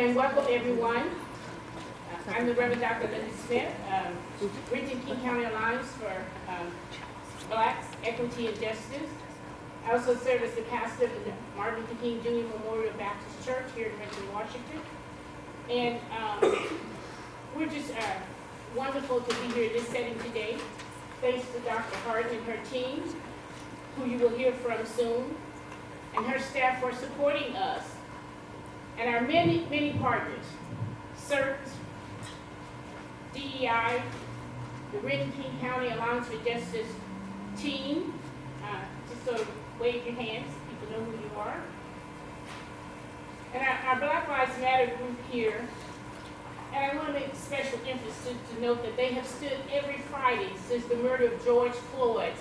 And welcome everyone. I'm the Reverend Dr. Linda Smith, Renton King County Alliance for Blacks, Equity, and Justice. I also serve as the pastor of the Martin Luther King Jr. Memorial Baptist Church here in Renton, Washington. And we're just wonderful to be here in this setting today. Thanks to Dr. Harden and her team, who you will hear from soon, and her staff for supporting us, and our many, many partners, CERT, DEI, the Renton King County Alliance for Justice team. Just sort of wave your hands, so people know who you are. And our Black Lives Matter group here. And I want to make special emphasis to note that they have stood every Friday since the murder of George Floyd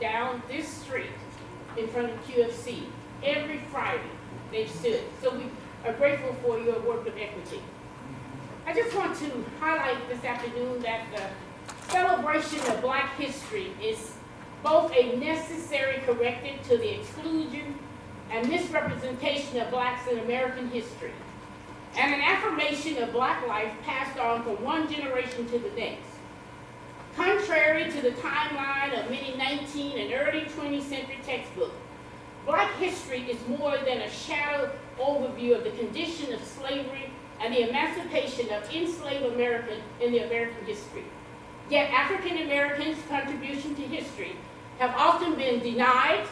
down this street in front of QFC. Every Friday they've stood. So we are grateful for your work of equity. I just want to highlight this afternoon that the celebration of Black history is both a necessary corrective to the exclusion and misrepresentation of Blacks in American history, and an affirmation of Black life passed on from one generation to the next. Contrary to the timeline of many 19th and early 20th century textbooks, Black history is more than a shadowed overview of the condition of slavery and the emancipation of enslaved Americans in the American history. Yet African Americans' contribution to history have often been denied,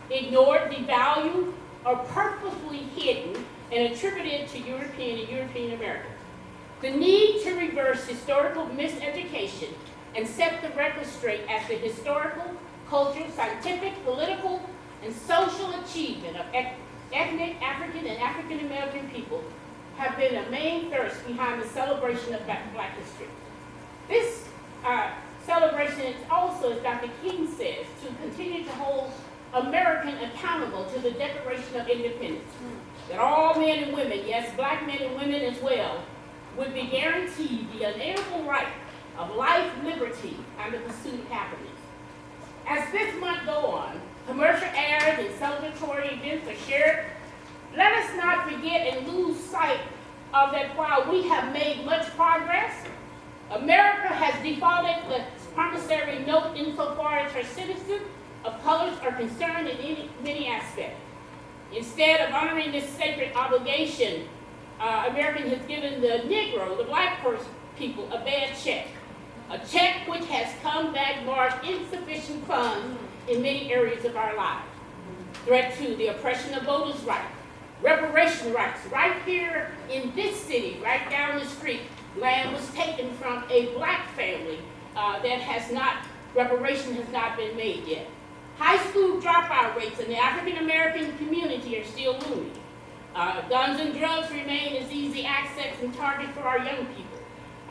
ignored, devalued, or purposefully hidden and attributed to European and European Americans. The need to reverse historical miseducation and set the record straight as the historical, cultural, scientific, political, and social achievement of ethnic African and African American people have been a main thirst behind the celebration of Black history. This celebration is also, as Dr. King says, to continue to hold Americans accountable to the Declaration of Independence. That all men and women, yes, Black men and women as well, would be guaranteed the unalienable right of life, liberty, and the pursuit of happiness. As this month goes on, commercial ads and celebratory events are shared. Let us not forget and lose sight of that while we have made much progress, America has defaulted the promissory note insofar as her citizens of colors are concerned in many aspects. Instead of honoring this sacred obligation, America has given the Negro, the Black people, a bad check. A check which has come back marked insufficient funds in many areas of our lives. Threat to the oppression of voters' rights, reparation rights. Right here in this city, right down the street, land was taken from a Black family reparation has not been made yet. High school dropout rates in the African American community are still looming. Guns and drugs remain as easy access and target for our young people.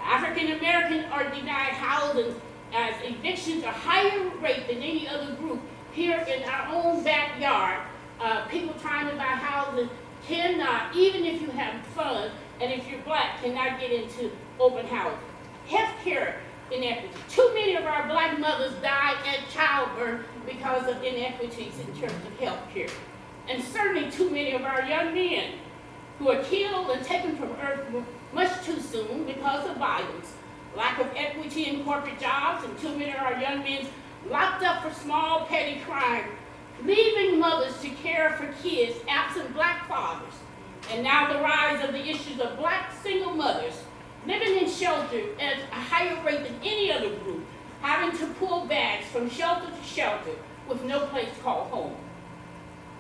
African Americans are denied housing as evictions are higher rate than any other group. Here in our own backyard, people trying to buy houses cannot, even if you have funds, and if you're Black, cannot get into open housing. Healthcare inequity. Too many of our Black mothers die at childbirth because of inequities in terms of health care. And certainly too many of our young men who are killed and taken from earth much too soon because of violence, lack of equity in corporate jobs, and too many of our young men locked up for small petty crime, leaving mothers to care for kids absent Black fathers. And now the rise of the issues of Black single mothers living in shelter at a higher rate than any other group, having to pull bags from shelter to shelter with no place to call home.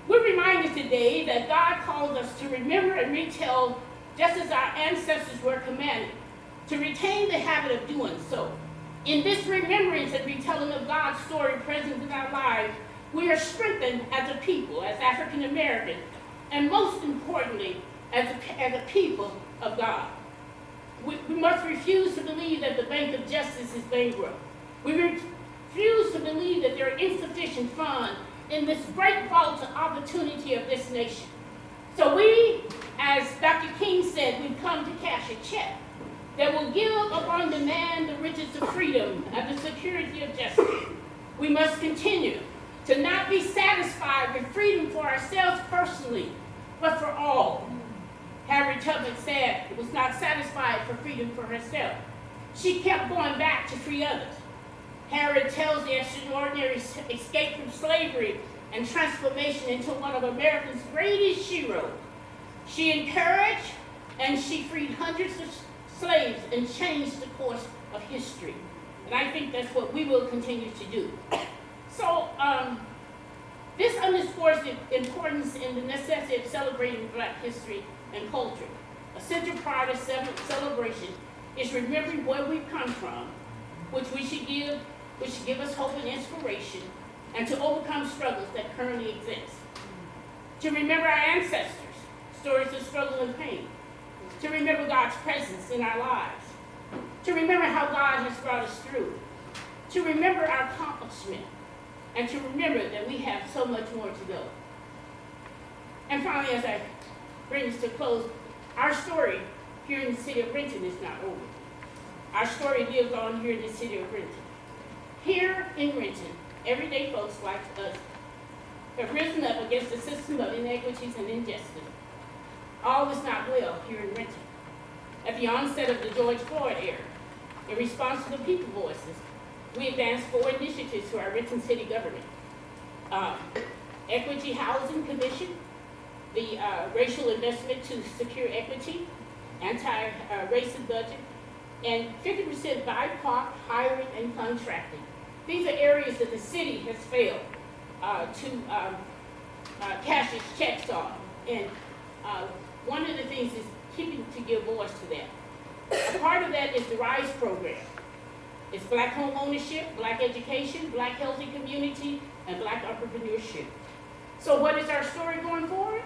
We're reminded today that God calls us to remember and retell just as our ancestors were commanded, to retain the habit of doing so. In this remembrance and retelling of God's story present in our lives, we are strengthened as a people, as African Americans, and most importantly, as a people of God. We must refuse to believe that the Bank of Justice is bankrupt. We refuse to believe that there are insufficient funds in this great vault of opportunity of this nation. So we, as Dr. King said, we've come to cash a check that will give upon demand the riches of freedom and the security of justice. We must continue to not be satisfied with freedom for ourselves personally, but for all. Harriet Tubman said was not satisfied for freedom for herself. She kept going back to free others. Harriet tells the extraordinary escape from slavery and transformation into one of America's greatest heroes. She encouraged and she freed hundreds of slaves and changed the course of history. And I think that's what we will continue to do. So this underscores the importance and the necessity of celebrating Black history and culture. A central part of celebration is remembering where we've come from, which should give us hope and inspiration, and to overcome struggles that currently exist. To remember our ancestors, stories of struggle and pain. To remember God's presence in our lives. To remember how God has brought us through. To remember our accomplishment. And to remember that we have so much more to go. And finally, as I bring this to a close, our story here in the city of Renton is not over. Our story lives on here in the city of Renton. Here in Renton, everyday folks like us have risen up against a system of inequities and injustice. All is not well here in Renton. At the onset of the George Floyd era, in response to the people voices, we advanced 4 initiatives to our Renton city government. Equity Housing Commission, the racial investment to secure equity, anti-racist budget, and 50% BIPOC hiring and contracting. These are areas that the city has failed to cash its checks on. And one of the things is keeping to give voice to that. A part of that is the RISE program. It's Black home ownership, Black education, Black healthy community, and Black entrepreneurship. So what is our story going forward?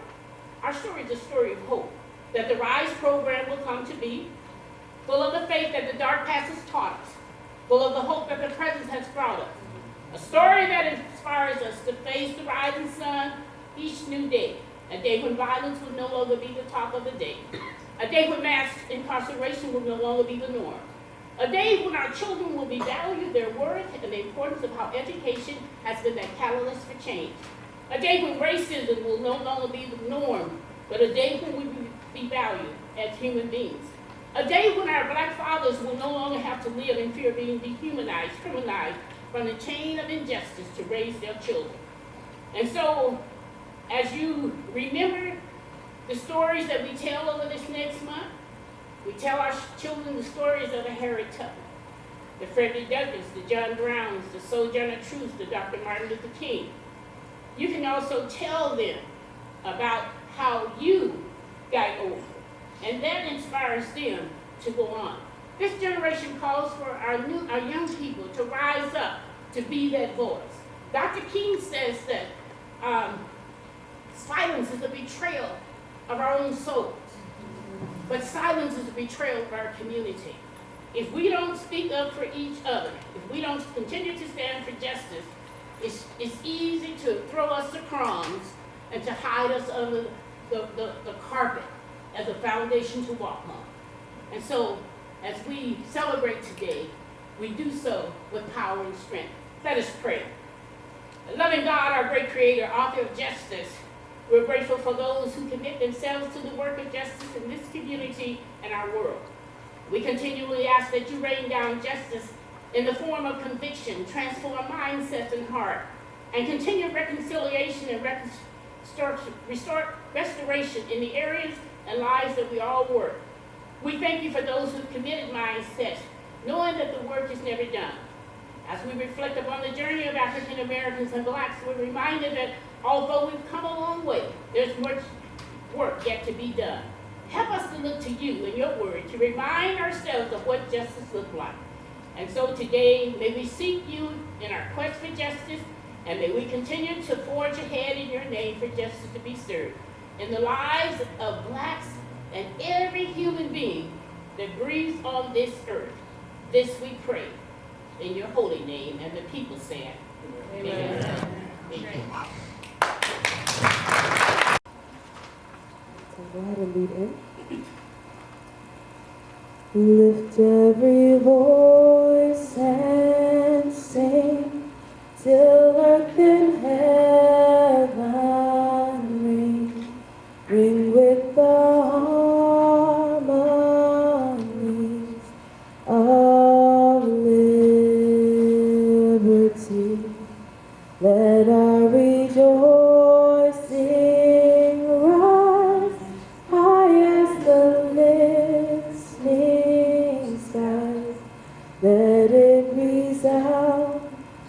Our story is a story of hope, that the RISE program will come to be, full of the faith that the dark past has taught us, full of the hope that the present has brought us. A story that inspires us to face the rising sun each new day, a day when violence will no longer be the talk of the day, a day when mass incarceration will no longer be the norm, a day when our children will be valued their worth and the importance of how education has been that catalyst for change, a day when racism will no longer be the norm, but a day when we will be valued as human beings. A day when our Black fathers will no longer have to live in fear of being dehumanized, criminalized from the chain of injustice to raise their children. And so, as you remember the stories that we tell over this next month, we tell our children the stories of the Harriet Tubman, the Frederick Douglass, the John Browns, the Sojourner Truth, the Dr. Martin Luther King. You can also tell them about how you got over. And that inspires them to go on. This generation calls for our young people to rise up, to be that voice. Dr. King says that silence is a betrayal of our own souls, but silence is a betrayal of our community. If we don't speak up for each other, if we don't continue to stand for justice, it's easy to throw us the crumbs and to hide us under the carpet as a foundation to walk on. And so, as we celebrate today, we do so with power and strength. Let us pray. Loving God, our great creator, author of justice, we're grateful for those who commit themselves to the work of justice in this community and our world. We continually ask that you rain down justice in the form of conviction, transform mindsets and heart, and continue reconciliation and restoration in the areas and lives that we all work. We thank you for those who've committed mindsets, knowing that the work is never done. As we reflect upon the journey of African Americans and Blacks, we're reminded that although we've come a long way, there's much work yet to be done. Help us to look to you and your word to remind ourselves of what justice looks like. And so today, may we seek you in our quest for justice, and may we continue to forge ahead in your name for justice to be served in the lives of Blacks and every human being that breathes on this earth. This we pray in your holy name, and the people say, Amen. Amen. So go ahead and lead in. Lift every voice and sing till earth and heaven ring with the heart.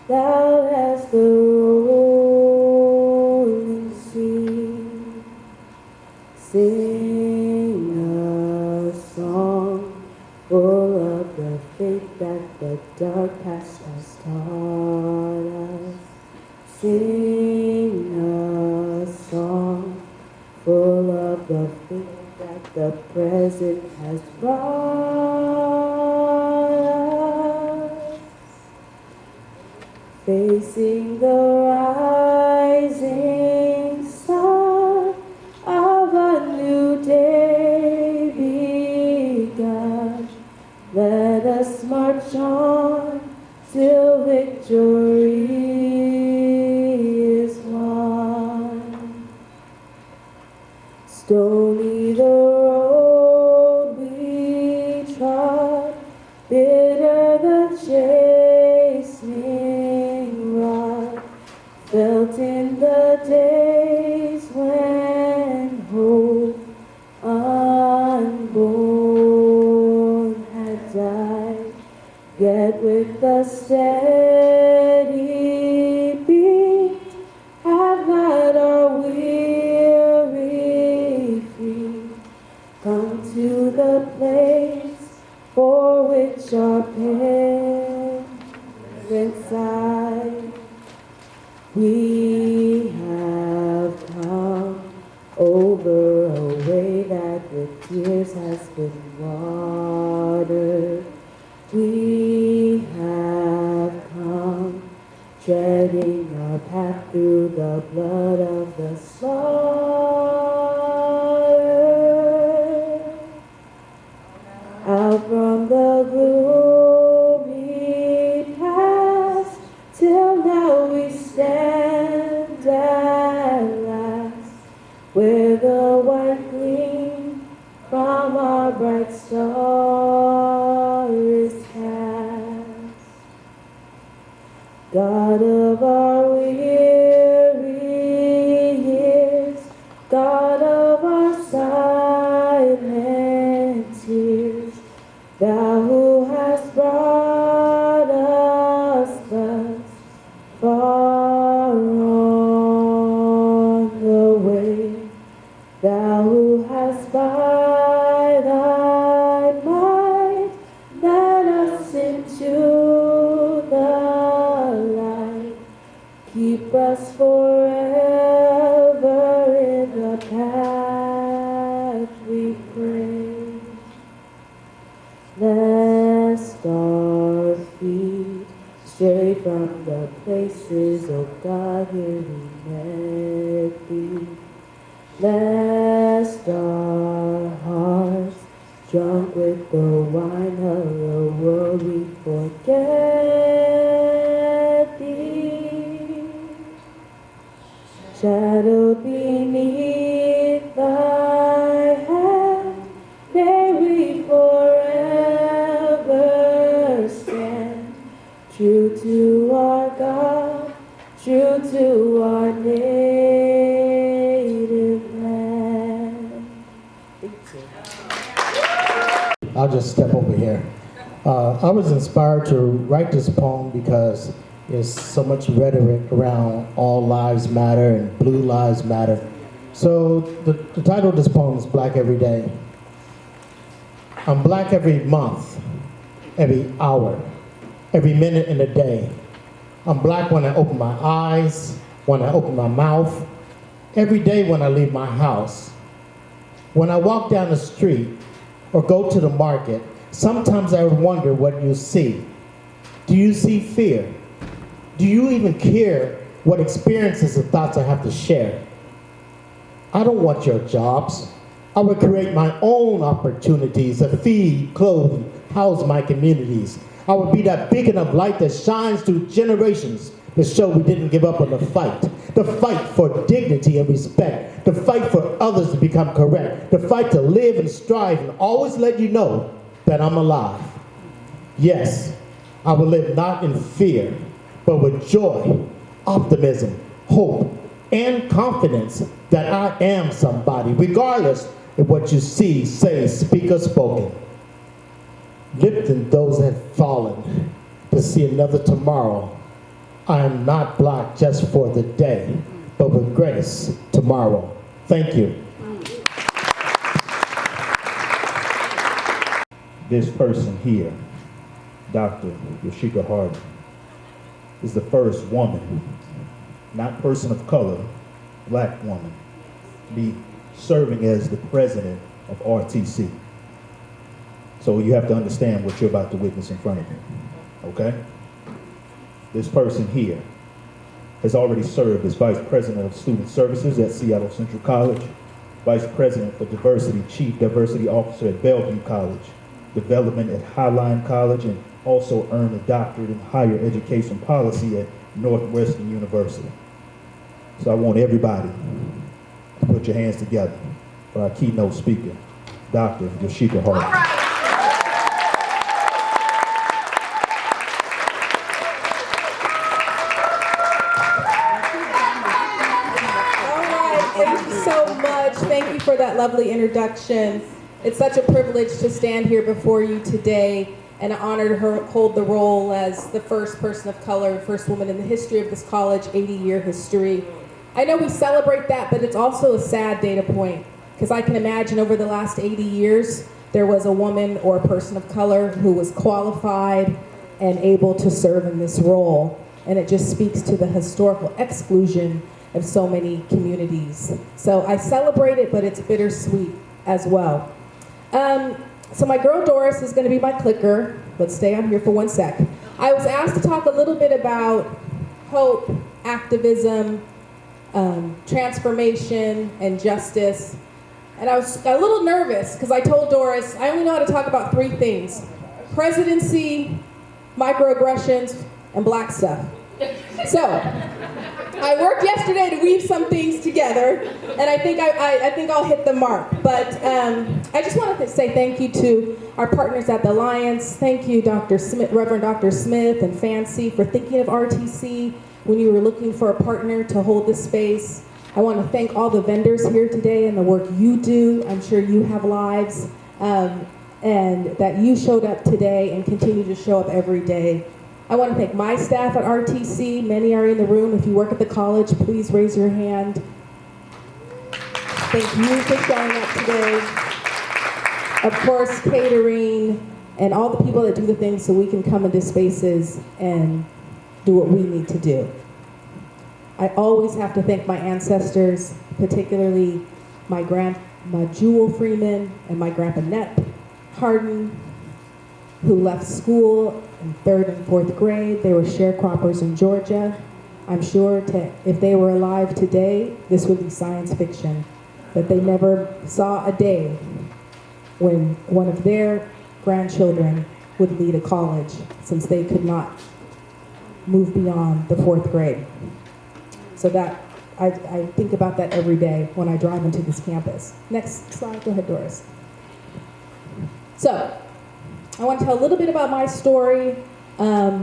loud as the rolling sea. Sing a song full of the faith that the dark past has taught us. Sing a song full of the faith that the present has brought us. Facing the rising sun of a new day begun. Let us march on till victory is won. Stony the road we trod, bitter the chastening rod, felt in the days when hope unborn had died. Yet with the steady beat have not our weary feet come to the place for which our parents sighed. We have come over a way that with tears has been watered. We have come treading our path through the blood of the slaughter. Out from the gloomy past, till now we stand at last, where the white gleam from our bright star is cast. God of our weary years, God of our silent tears, Thou who hast brought us thus far on the way, Thou who hast by Thy might led us into the light, keep us forever in the path we pray. Lest our feet stray from the places, O God, here we met Thee. Lest our hearts, drunk with the wine of the world, we forget Thee. Shadowed beneath Thy hand, may we forever stand, true to our God, true to our native land. I'll just step over here. I was inspired to write this poem because there's so much rhetoric around all lives matter and blue lives matter. So the title of this poem is Black Every Day. I'm black every month, every hour, every minute in the day. I'm black when I open my eyes, when I open my mouth, every day when I leave my house. When I walk down the street or go to the market, sometimes I wonder what you see. Do you see fear? Do you even care what experiences and thoughts I have to share? I don't want your jobs. I will create my own opportunities to feed, clothe, and house my communities. I will be that beacon of light that shines through generations to show we didn't give up on the fight for dignity and respect, the fight for others to become correct, the fight to live and strive and always let you know that I'm alive. Yes, I will live not in fear, but with joy, optimism, hope, and confidence that I am somebody, regardless of what you see, say, speak, or spoken. Lifting those that have fallen to see another tomorrow I am not Black just for the day, but with grace tomorrow. Thank you. This person here, Dr. Yoshika Harden, is the first woman, not person of color, Black woman, be serving as the president of RTC. So you have to understand what you're about to witness in front of you, okay? This person here has already served as Vice President of Student Services at Seattle Central College, Vice President for Diversity, Chief Diversity Officer at Bellevue College, Development at Highline College, and also earned a doctorate in higher education policy at Northwestern University. So I want everybody to put your hands together for our keynote speaker, Dr. Yoshika Harden. All right. Thank you so much. Thank you for that lovely introduction. It's such a privilege to stand here before you today, and an honor to hold the role as the first person of color, first woman in the history of this college, 80-year history. I know we celebrate that, but it's also a sad data point, because I can imagine over the last 80 years, there was a woman or a person of color who was qualified and able to serve in this role. And it just speaks to the historical exclusion of so many communities. So I celebrate it, but it's bittersweet as well. So my girl Doris is going to be my clicker. Let's stay on here for 1 sec. I was asked to talk a little bit about hope, activism, transformation, and justice. And I was a little nervous because I told Doris, I only know how to talk about 3 things: presidency, microaggressions, and Black stuff. So I worked yesterday to weave some things together, and I think I'll hit the mark. But I just wanted to say thank you to our partners at the Alliance. Thank you, Dr. Smith, Reverend Dr. Smith and Fancy, for thinking of RTC when you were looking for a partner to hold this space. I want to thank all the vendors here today and the work you do. I'm sure you have lives, and that you showed up today and continue to show up every day. I want to thank my staff at RTC. Many are in the room. If you work at the college, please raise your hand. Thank you for showing up today. Of course, catering and all the people that do the things so we can come into spaces and do what we need to do. I always have to thank my ancestors, particularly my Jewel Freeman and my grandpa Nep Harden, who left school in 3rd and 4th grade. They were sharecroppers in Georgia. I'm sure if they were alive today, this would be science fiction. But they never saw a day when one of their grandchildren would lead a college, since they could not move beyond the 4th grade. So that I think about that every day when I drive into this campus. Next slide, go ahead, Doris. So, I want to tell a little bit about my story. I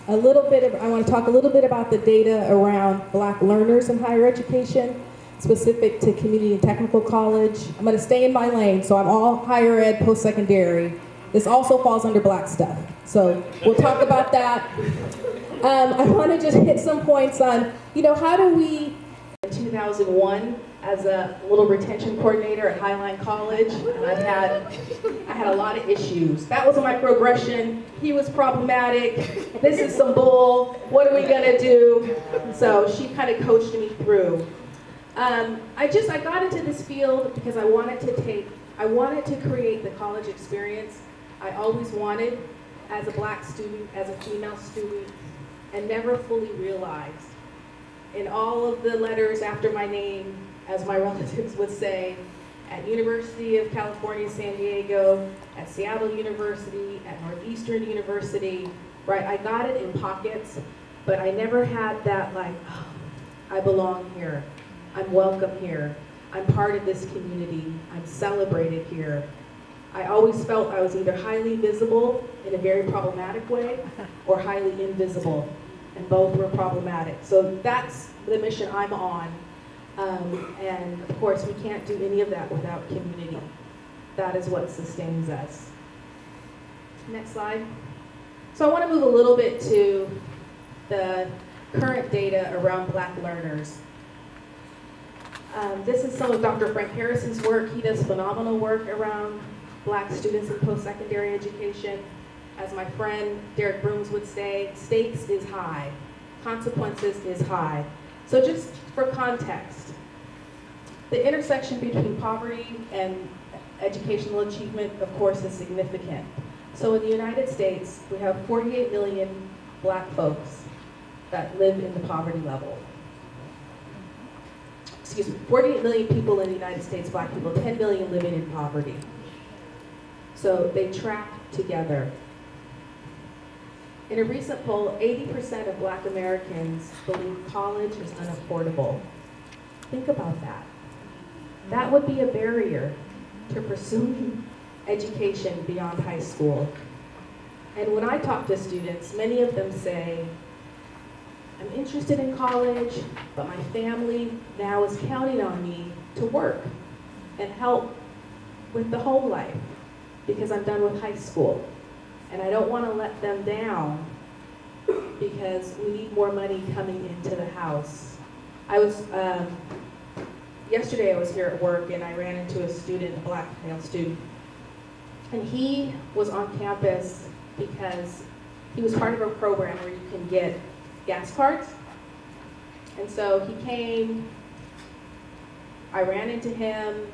want to talk a little bit about the data around Black learners in higher education, specific to community and technical college. I'm going to stay in my lane, so I'm all higher ed, post-secondary. This also falls under Black stuff, so we'll talk about that. I want to just hit some points on, how do we, in 2001, as a little retention coordinator at Highline College, and I had a lot of issues. That was a microaggression. He was problematic. This is some bull. What are we gonna do? So she kind of coached me through. I got into this field because I wanted to create the college experience I always wanted as a Black student, as a female student, and never fully realized. In all of the letters after my name, as my relatives would say, at University of California, San Diego, at Seattle University, at Northeastern University, right? I got it in pockets, but I never had that I belong here. I'm welcome here. I'm part of this community. I'm celebrated here. I always felt I was either highly visible in a very problematic way or highly invisible, and both were problematic. So that's the mission I'm on. And of course, we can't do any of that without community. That is what sustains us. Next slide. So I want to move a little bit to the current data around Black learners. This is some of Dr. Frank Harrison's work. He does phenomenal work around Black students in post-secondary education. As my friend Derek Brooms would say, stakes is high, consequences is high. So just for context, the intersection between poverty and educational achievement, of course, is significant. So in the United States, we have 48 million Black folks that live in the poverty level. 48 million people in the United States, Black people, 10 million living in poverty. So they track together. In a recent poll, 80% of Black Americans believe college is unaffordable. Think about that. That would be a barrier to pursuing education beyond high school. And when I talk to students, many of them say, I'm interested in college, but my family now is counting on me to work and help with the home life because I'm done with high school. And I don't want to let them down because we need more money coming into the house. Yesterday I was here at work and I ran into a student, a Black male student, and he was on campus because he was part of a program where you can get gas cards. And so he came, I ran into him,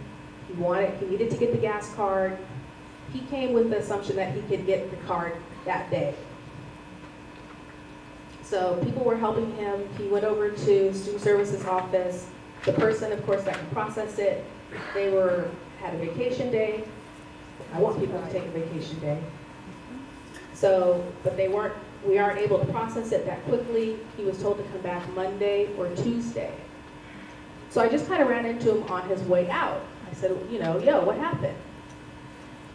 he needed to get the gas card. He came with the assumption that he could get the card that day. So people were helping him. He went over to student services office. The person, of course, that can process it, had a vacation day. I want people to take a vacation day. So, but we aren't able to process it that quickly. He was told to come back Monday or Tuesday. So I just kind of ran into him on his way out. I said, yo, what happened?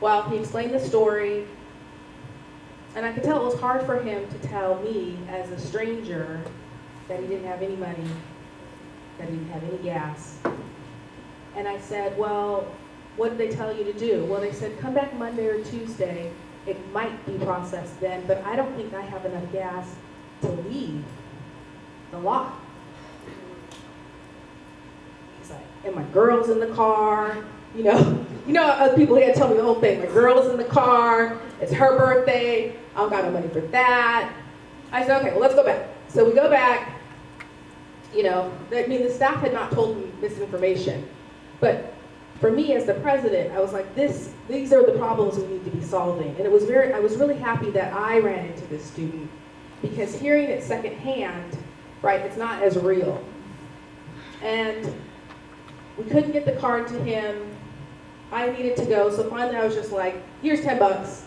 Well, he explained the story, and I could tell it was hard for him to tell me as a stranger that he didn't have any money, that he didn't have any gas. And I said, well, what did they tell you to do? Well, they said, come back Monday or Tuesday. It might be processed then, but I don't think I have enough gas to leave the lot. He's like, and my girl's in the car. Other people here tell me the whole thing. My girl is in the car. It's her birthday. I don't got no money for that. I said, okay, well, let's go back. So we go back. The staff had not told me this information. But for me as the president, I was like, these are the problems we need to be solving. And I was really happy that I ran into this student because hearing it secondhand, right, it's not as real. And we couldn't get the card to him. I needed to go, so finally I was just like, here's $10.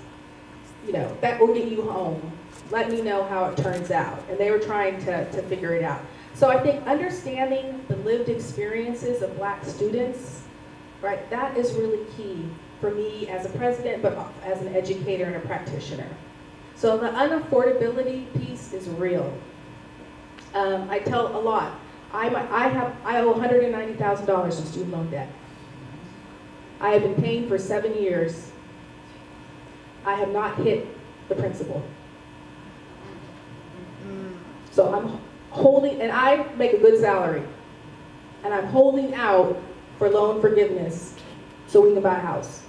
That will get you home. Let me know how it turns out. And they were trying to figure it out. So I think understanding the lived experiences of Black students, right, that is really key for me as a president, but as an educator and a practitioner. So the unaffordability piece is real. I tell a lot. I owe $190,000 in student loan debt. I have been paying for 7 years. I have not hit the principal. So I'm holding, and I make a good salary, and I'm holding out for loan forgiveness so we can buy a house.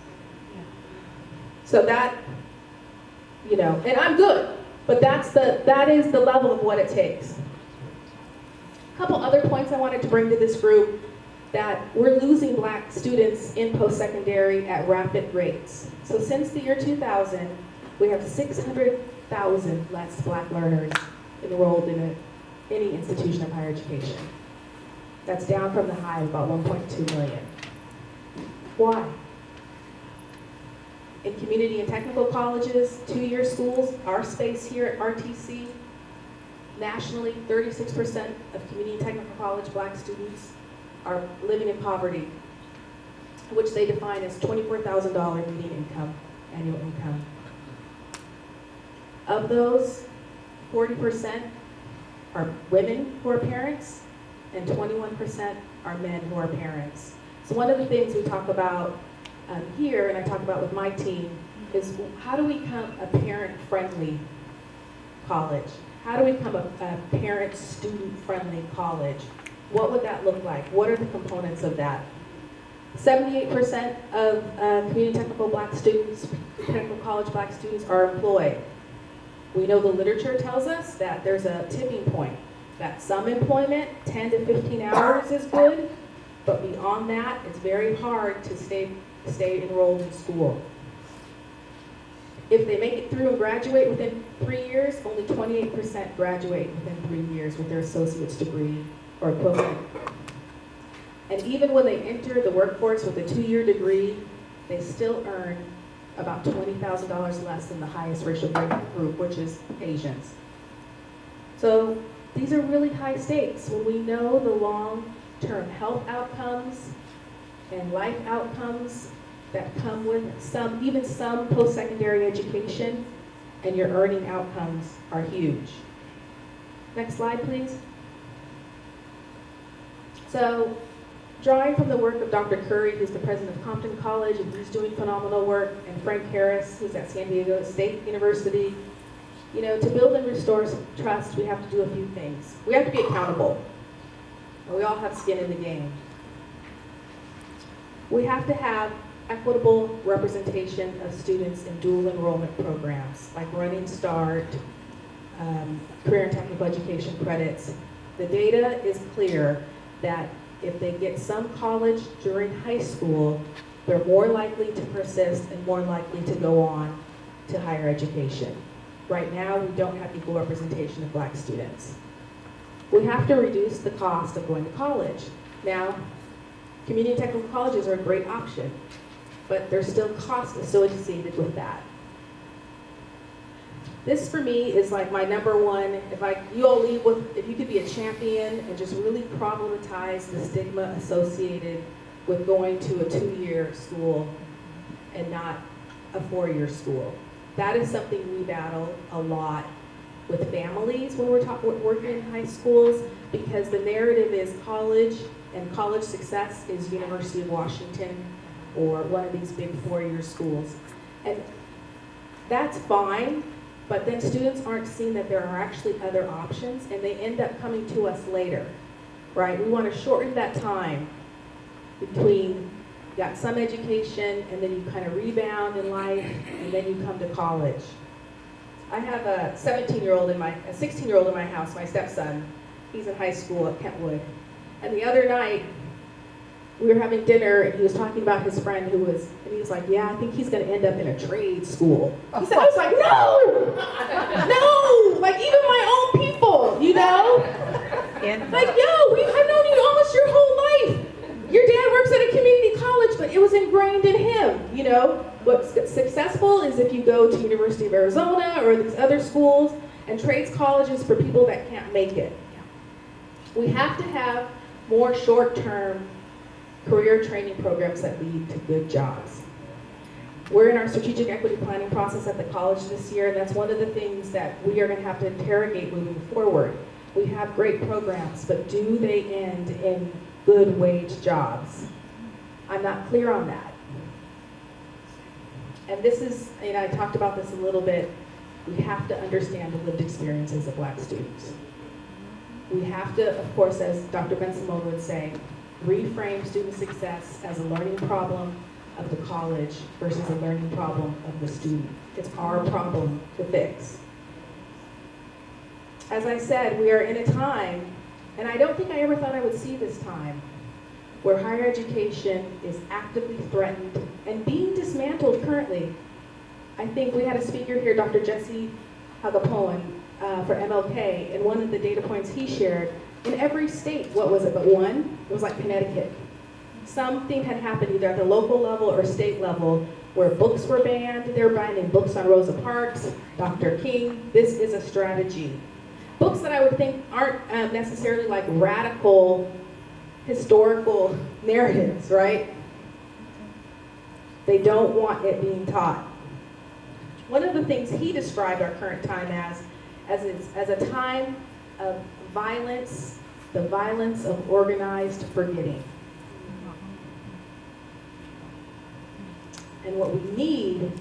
So that, and I'm good, but that is the level of what it takes. A couple other points I wanted to bring to this group, that we're losing Black students in post-secondary at rapid rates. So since the year 2000, we have 600,000 less Black learners enrolled in any institution of higher education. That's down from the high of about 1.2 million. Why? In community and technical colleges, 2-year schools, our space here at RTC, nationally, 36% of community and technical college Black students are living in poverty, which they define as $24,000 median income, annual income. Of those, 40% are women who are parents, and 21% are men who are parents. So one of the things we talk about here, and I talk about with my team, is how do we become a parent-friendly college? How do we become a parent, student-friendly college? What would that look like? What are the components of that? 78% of community technical black students, technical college black students are employed. We know the literature tells us that there's a tipping point, that some employment, 10 to 15 hours is good, but beyond that, it's very hard to stay enrolled in school. If they make it through and graduate within 3 years, only 28% graduate within 3 years with their associate's degree or equivalent. And even when they enter the workforce with a 2-year degree, they still earn about $20,000 less than the highest racial group, which is Asians. So these are really high stakes. When we know the long-term health outcomes and life outcomes that come with even some post-secondary education, and your earning outcomes are huge. Next slide, please. So, drawing from the work of Dr. Curry, who's the president of Compton College, and he's doing phenomenal work, and Frank Harris, who's at San Diego State University, you know, to build and restore trust, we have to do a few things. We have to be accountable. We all have skin in the game. We have to have equitable representation of students in dual enrollment programs, like Running Start, career and technical education credits. The data is clear that if they get some college during high school, they're more likely to persist and more likely to go on to higher education. Right now, we don't have equal representation of black students. We have to reduce the cost of going to college. Now, community and technical colleges are a great option, but there's still costs associated with that. This for me is like my number one, you all leave with, if you could be a champion and just really problematize the stigma associated with going to a 2-year school and not a 4-year school. That is something we battle a lot with families when we're working in high schools, because the narrative is college, and college success is University of Washington or one of these big 4-year schools. And that's fine, but then students aren't seeing that there are actually other options, and they end up coming to us later, right? We want to shorten that time between you got some education and then you kind of rebound in life and then you come to college. I have a 16-year-old in my house, my stepson. He's in high school at Kentwood. And the other night, we were having dinner, and he was talking about his friend and he was like, yeah, I think he's going to end up in a trade school. I was like, no, like even my own people, you know? Like, I've known you almost your whole life. Your dad works at a community college, but it was ingrained in him, you know? What's successful is if you go to University of Arizona or these other schools, and trades colleges for people that can't make it. We have to have more short-term career training programs that lead to good jobs. We're in our strategic equity planning process at the college this year, and that's one of the things that we are going to have to interrogate moving forward. We have great programs, but do they end in good wage jobs? I'm not clear on that. And this is, I talked about this a little bit, we have to understand the lived experiences of black students. We have to, of course, as Dr. Ben-Simone would say, reframe student success as a learning problem of the college versus a learning problem of the student. It's our problem to fix. As I said, we are in a time, and I don't think I ever thought I would see this time, where higher education is actively threatened and being dismantled currently. I think we had a speaker here, Dr. Jesse Hagapoen, for MLK, and one of the data points he shared, in every state, what was it, but one? It was like Connecticut. Something had happened either at the local level or state level where books were banned. They were banning books on Rosa Parks, Dr. King. This is a strategy. Books that I would think aren't necessarily like radical historical narratives, right? They don't want it being taught. One of the things he described our current time as a time of violence, the violence of organized forgetting. And what we need,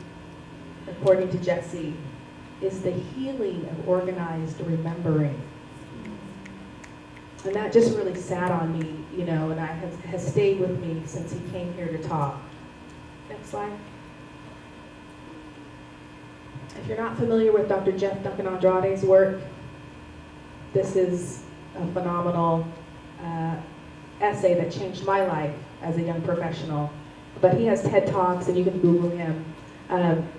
according to Jesse, is the healing of organized remembering. And that just really sat on me, you know, and has stayed with me since he came here to talk. Next slide. If you're not familiar with Dr. Jeff Duncan Andrade's work, this is a phenomenal essay that changed my life as a young professional. But he has TED Talks, and you can Google him.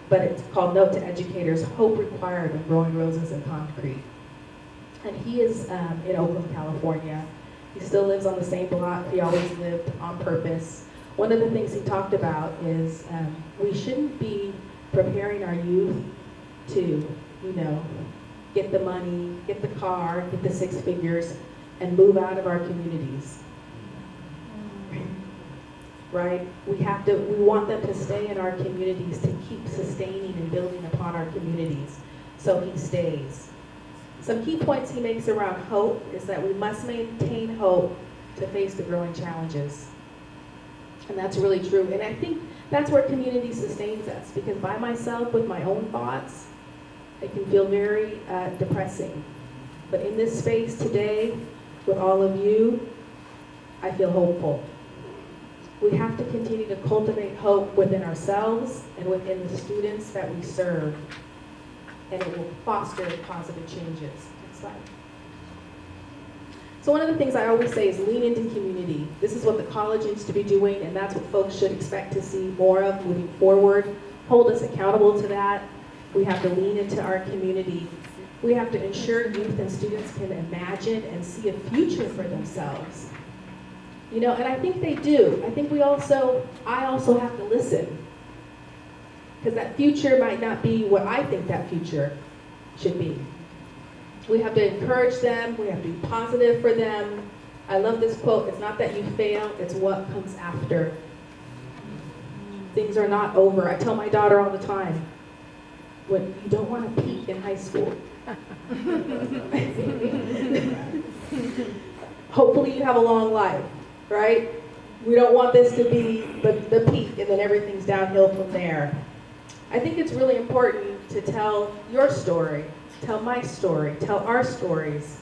But it's called Note to Educators, Hope Required of Growing Roses in Concrete. And he is in Oakland, California. He still lives on the same block he always lived on purpose. One of the things he talked about is we shouldn't be preparing our youth to, you know, get the money, get the car, get the 6 figures, and move out of our communities. Right? We want them to stay in our communities, to keep sustaining and building upon our communities. So he stays. Some key points he makes around hope is that we must maintain hope to face the growing challenges. And that's really true. And I think that's where community sustains us, because by myself, with my own thoughts, it can feel very depressing. But in this space today, with all of you, I feel hopeful. We have to continue to cultivate hope within ourselves and within the students that we serve, and it will foster positive changes. Next slide. So one of the things I always say is lean into community. This is what the college needs to be doing, and that's what folks should expect to see more of moving forward. Hold us accountable to that. We have to lean into our community. We have to ensure youth and students can imagine and see a future for themselves. You know, and I think they do. I think I also have to listen. Because that future might not be what I think that future should be. We have to encourage them. We have to be positive for them. I love this quote, it's not that you fail, it's what comes after. Things are not over. I tell my daughter all the time, when you don't want to peak in high school. Hopefully you have a long life, right? We don't want this to be the peak and then everything's downhill from there. I think it's really important to tell your story, tell my story, tell our stories.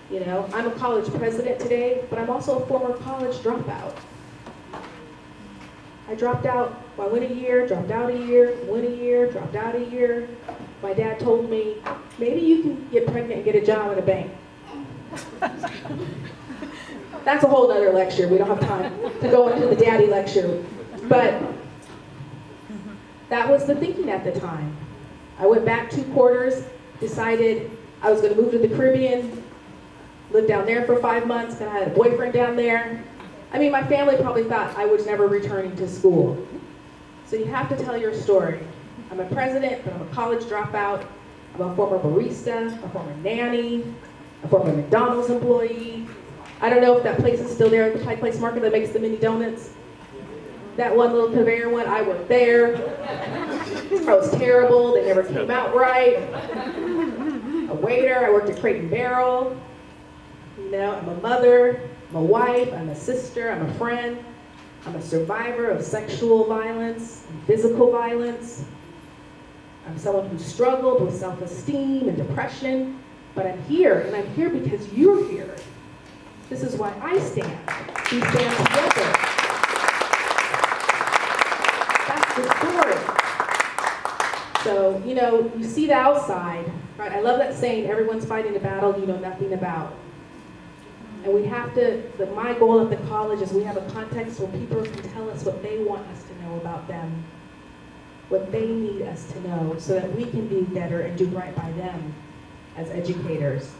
You know, I'm a college president today, but I'm also a former college dropout. I dropped out, I went a year, dropped out a year, went a year, dropped out a year. My dad told me, maybe you can get pregnant and get a job at a bank. That's a whole other lecture. We don't have time to go into the daddy lecture. But that was the thinking at the time. I went back 2 quarters, decided I was going to move to the Caribbean, lived down there for 5 months, and I had a boyfriend down there. I mean, my family probably thought I was never returning to school. So you have to tell your story. I'm a president, but I'm a college dropout. I'm a former barista, a former nanny, a former McDonald's employee. I don't know if that place is still there at the Pike Place Market that makes the mini donuts. That one little conveyor one, I worked there. I was terrible, they never came out right. A waiter, I worked at Crate and Barrel. You know, I'm a mother, I'm a wife, I'm a sister, I'm a friend. I'm a survivor of sexual violence and physical violence. I'm someone who struggled with self-esteem and depression, but I'm here, and I'm here because you're here. This is why I stand. We stand together. That's the story. So, you know, you see the outside, right? I love that saying, everyone's fighting a battle you know nothing about. And we have to, my goal at the college is we have a context where people can tell us what they want us to know about them, what they need us to know, so that we can be better and do right by them as educators.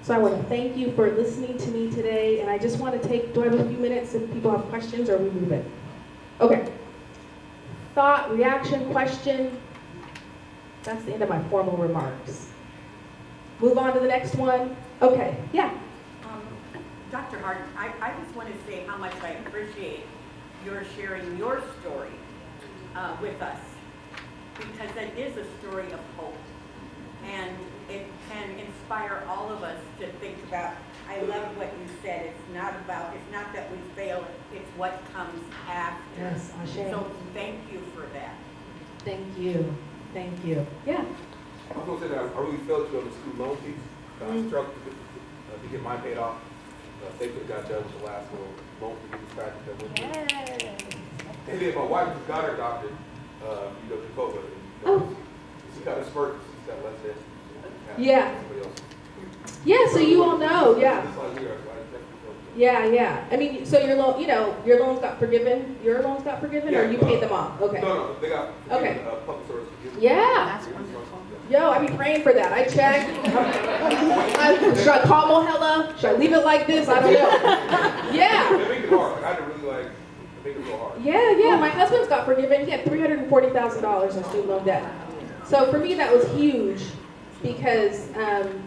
So I want to thank you for listening to me today, and I just want to do I have a few minutes if people have questions, or we move it? Okay. Thought, reaction, question. That's the end of my formal remarks. Move on to the next one. Okay, yeah. Dr. Hart, I just want to say how much I appreciate your sharing your story with us, because it is a story of hope, and it can inspire all of us to think about. I love what you said. It's not that we fail, it's what comes after. Yes, Ashe. So thank you for that. Thank you. Thank you. Yeah. I really felt you on the student loan piece. I struggled to get mine paid off. They could have got done with the last little loan to get this practice that went through. And then my wife just got her doctorate, before, but she got a spurt, she's got less than. Yeah. Yeah, so you all know, yeah. Just like we are, so I definitely felt that. Yeah. I mean, so your loan, your loans got forgiven? Your loans got forgiven, or you paid them off? Okay. No, they got Okay. public service forgiveness. Yeah. Yo, I be praying for that. I check. Should I call Mohella? Should I leave it like this? I don't know. Yeah. They make it hard. I had to really make it real hard. Yeah. My husband's got forgiven. He had $340,000 in student loan debt. So for me, that was huge because,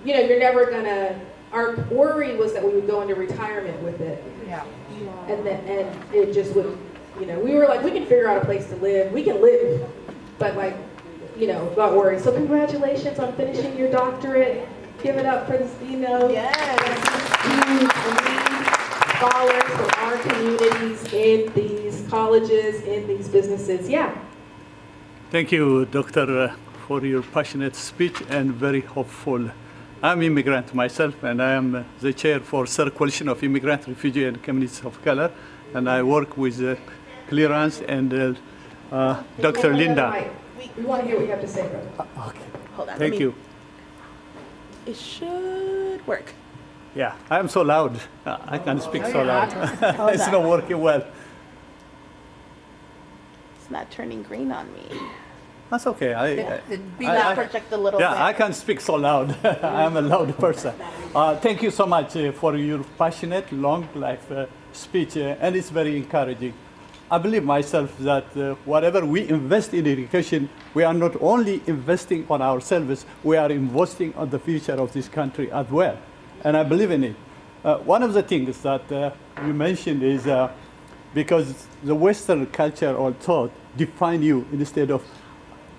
you're never gonna. Our worry was that we would go into retirement with it. Yeah. And it just would, we were like, we can figure out a place to live. We can live, but not worry. So congratulations on finishing your doctorate. Give it up for this, Yes. scholars from our communities in these colleges, in these businesses. Yeah. Thank you, Doctor, for your passionate speech and very hopeful. I'm immigrant myself, and I am the chair for Third Coalition of Immigrant, Refugee, and Communities of Color, and I work with Clearance and Dr. Linda. We want to hear what you have to say, brother. Okay. Hold on. Thank you. It should work. Yeah, I am so loud. I can speak so loud. Hold It's on. not working well. It's not turning green on me. That's okay. Be that project a little bit. Yeah, I can speak so loud. I'm a loud person. Thank you so much for your passionate, long life speech, and it's very encouraging. I believe myself that whatever we invest in education, we are not only investing on ourselves, we are investing on the future of this country as well. And I believe in it. One of the things that you mentioned is because the Western culture or thought define you instead of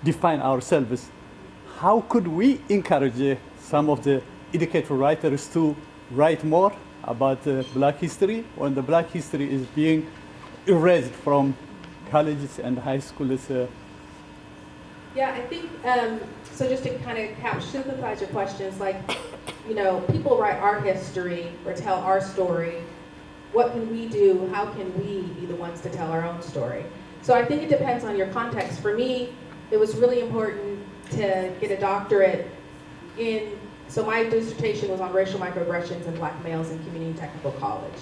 define ourselves. How could we encourage some of the educated writers to write more about Black history when the Black history is being erased from colleges and high schools? Yeah, I think, so just to kind of synthesize your questions, people write our history or tell our story. What can we do? How can we be the ones to tell our own story? So I think it depends on your context. For me, it was really important to get a doctorate so my dissertation was on racial microaggressions in Black males in community technical college.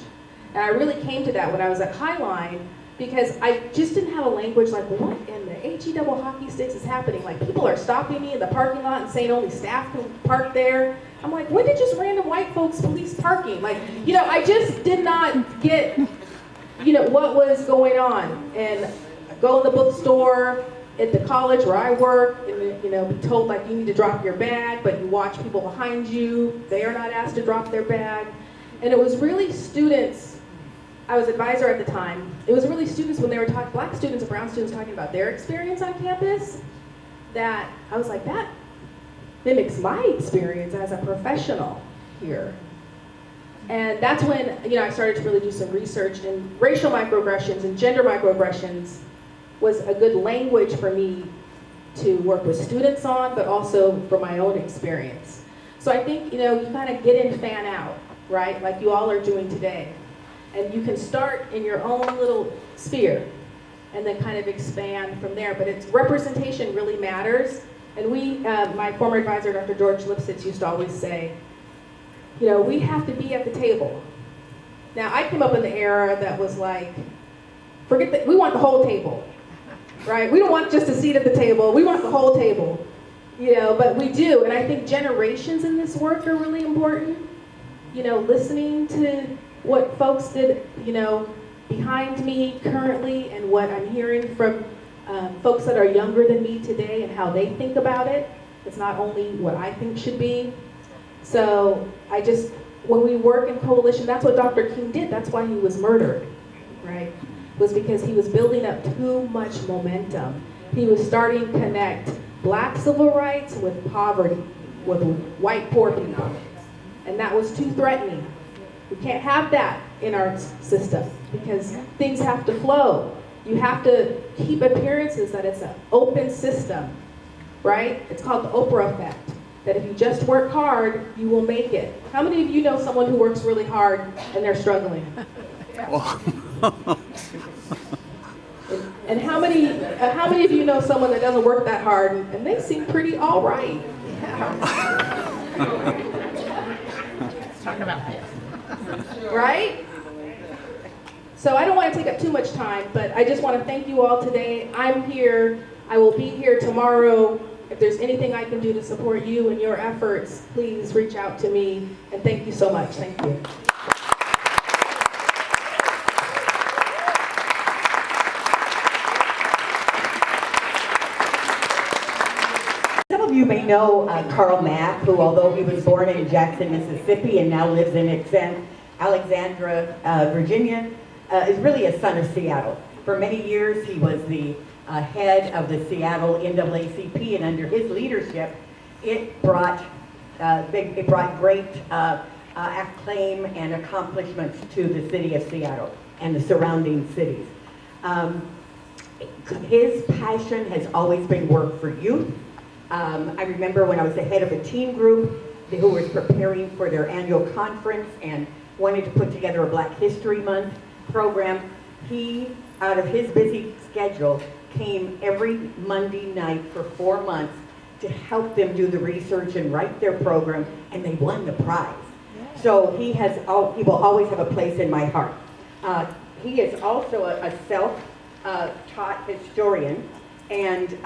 And I really came to that when I was at Highline because I just didn't have a language like, what in the HE double hockey sticks is happening? Like, people are stopping me in the parking lot and saying only staff can park there. I'm like, when did just random white folks police parking? I just did not get, what was going on. And I go in the bookstore at the college where I work and, be told you need to drop your bag, but you watch people behind you. They are not asked to drop their bag. And it was really students, I was advisor at the time, it was really students when they were talking, Black students and brown students talking about their experience on campus, that I was like, that mimics my experience as a professional here. And that's when, I started to really do some research, and racial microaggressions and gender microaggressions was a good language for me to work with students on, but also for my own experience. So I think, you kind of get in, fan out, right? Like you all are doing today. And you can start in your own little sphere and then kind of expand from there. But it's representation really matters. And my former advisor, Dr. George Lipsitz, used to always say, we have to be at the table. Now, I came up in the era that was like, we want the whole table, right? We don't want just a seat at the table. We want the whole table, but we do. And I think generations in this work are really important. Listening to what folks did, behind me currently and what I'm hearing from folks that are younger than me today and how they think about it. It's not only what I think should be. So when we work in coalition, that's what Dr. King did. That's why he was murdered, right? Was because he was building up too much momentum. He was starting to connect Black civil rights with poverty, with white poor people. And that was too threatening. We can't have that in our system because things have to flow. You have to keep appearances that it's an open system, right? It's called the Oprah effect. that if you just work hard, you will make it. How many of you know someone who works really hard and they're struggling? And how many of you know someone that doesn't work that hard and they seem pretty all right? Talking about this. Right? So I don't want to take up too much time, but I just want to thank you all today. I'm here. I will be here tomorrow. If there's anything I can do to support you and your efforts, please reach out to me. And thank you so much. Thank you. Some of you may know Carl Mack, who, although he was born in Jackson, Mississippi, and now lives in Alexandria, Virginia, is really a son of Seattle. For many years, he was the head of the Seattle NAACP, and under his leadership, it brought great acclaim and accomplishments to the city of Seattle and the surrounding cities. His passion has always been work for youth. I remember when I was the head of a teen group who was preparing for their annual conference and wanted to put together a Black History Month program. He, out of his busy schedule, came every Monday night for 4 months to help them do the research and write their program, and they won the prize. So he will always have a place in my heart. He is also a self-taught historian, and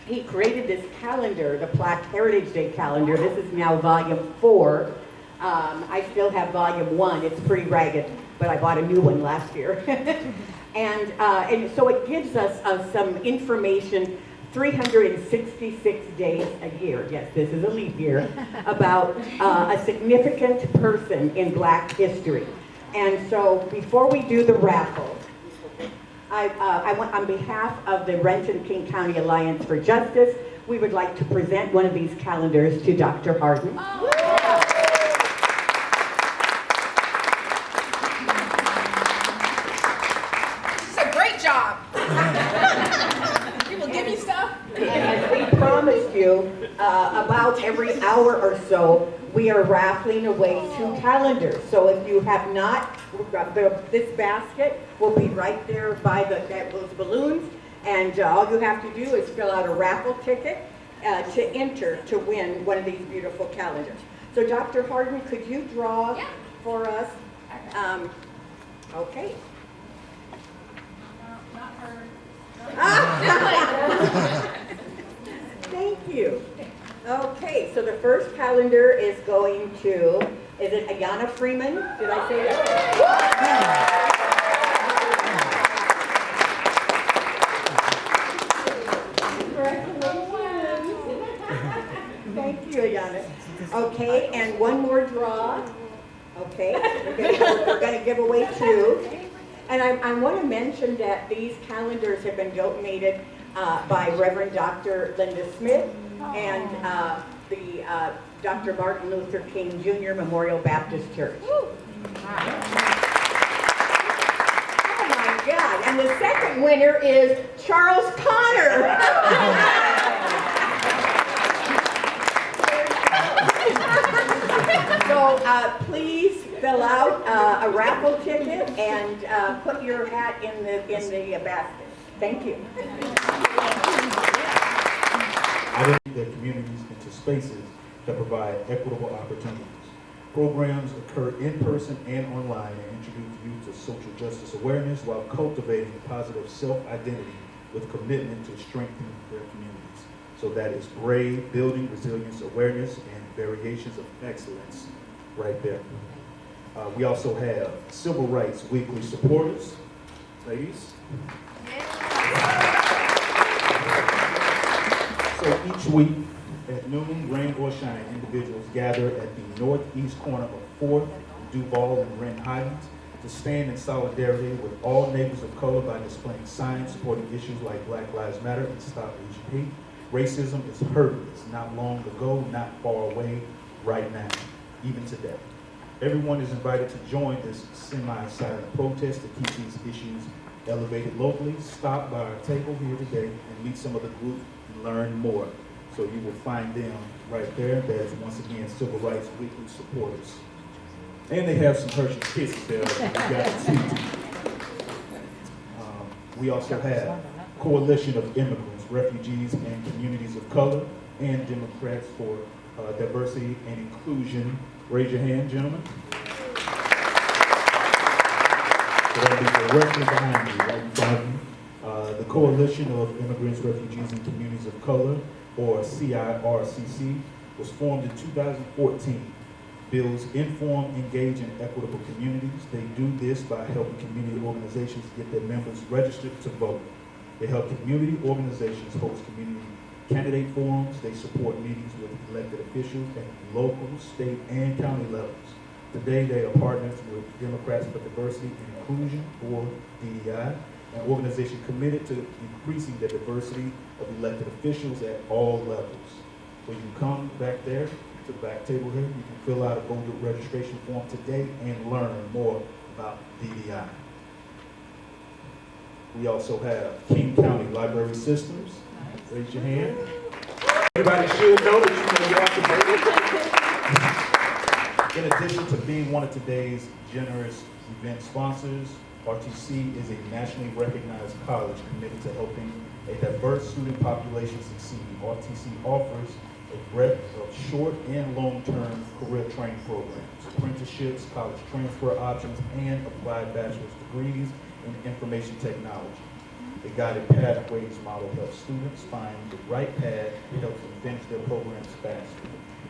he created this calendar, the Black Heritage Day calendar. This is now volume 4. I still have volume 1. It's pretty ragged, but I bought a new one last year. and so it gives us some information 366 days a year, yes, this is a leap year, about a significant person in Black history. And so before we do the raffle, I want, on behalf of the Renton King County Alliance for Justice, we would like to present one of these calendars to Dr. Harden. This is a great job. People give me stuff. And as we promised you, about every hour or so, we are raffling away 2 calendars. So if you have not, this basket will be right there by those balloons, and all you have to do is fill out a raffle ticket to enter to win one of these beautiful calendars. So Dr. Harden, could you draw for us? Okay. Not her. Thank you. Okay, so the first calendar is going to, is it Ayanna Freeman? Did I say that? Thank you, Ayanna. Okay, and one more draw. Okay, we're going to give away 2. And I want to mention that these calendars have been donated by Reverend Dr. Linda Smith and the Dr. Martin Luther King Jr. Memorial Baptist Church. Oh my God, and the second winner is Charles Connor. So please fill out a raffle ticket and put your hat in the basket. Thank you. Identity their communities into spaces that provide equitable opportunities. Programs occur in person and online and introduce youth to social justice awareness while cultivating a positive self-identity with commitment to strengthen their communities. So that is brave, building resilience, awareness, and variations of excellence right there. We also have Civil Rights Weekly supporters. Ladies. So each week at noon, rain or shine, individuals gather at the northeast corner of 4th, Duval, and Renton Highlands to stand in solidarity with all neighbors of color by displaying signs supporting issues like Black Lives Matter and Stop Asian Hate. Racism is hurtless, not long ago, not far away, right now, even today. Everyone is invited to join this semi-silent protest to keep these issues elevated locally. Stop by our table here today and meet some of the group and learn more. So you will find them right there. That's once again Civil Rights Weekly supporters. And they have some Hershey Kisses there. You got to see. We also have Coalition of Immigrants, Refugees, and Communities of Color, and Democrats for Diversity and Inclusion. Raise your hand, gentlemen. So that'll be directly behind me, right in front of me. The Coalition of Immigrants, Refugees, and Communities of Color, or CIRCC, was formed in 2014. Builds informed, engaged, and equitable communities. They do this by helping community organizations get their members registered to vote. They help community organizations host community candidate forums. They support meetings with elected officials at local, state, and county levels. Today, they are partners with Democrats for Diversity and Inclusion, or DEI, an organization committed to increasing the diversity of elected officials at all levels. So you come back there to the back table here, you can fill out a voter registration form today and learn more about DEI. We also have King County Library Systems. Raise your hand. Everybody should know that you In addition to being one of today's generous event sponsors, RTC is a nationally recognized college committed to helping a diverse student population succeed. RTC offers a breadth of short and long-term career training programs, apprenticeships, college transfer options, and applied bachelor's degrees in information technology. The guided pathways model helps students find the right path and helps them finish their programs faster.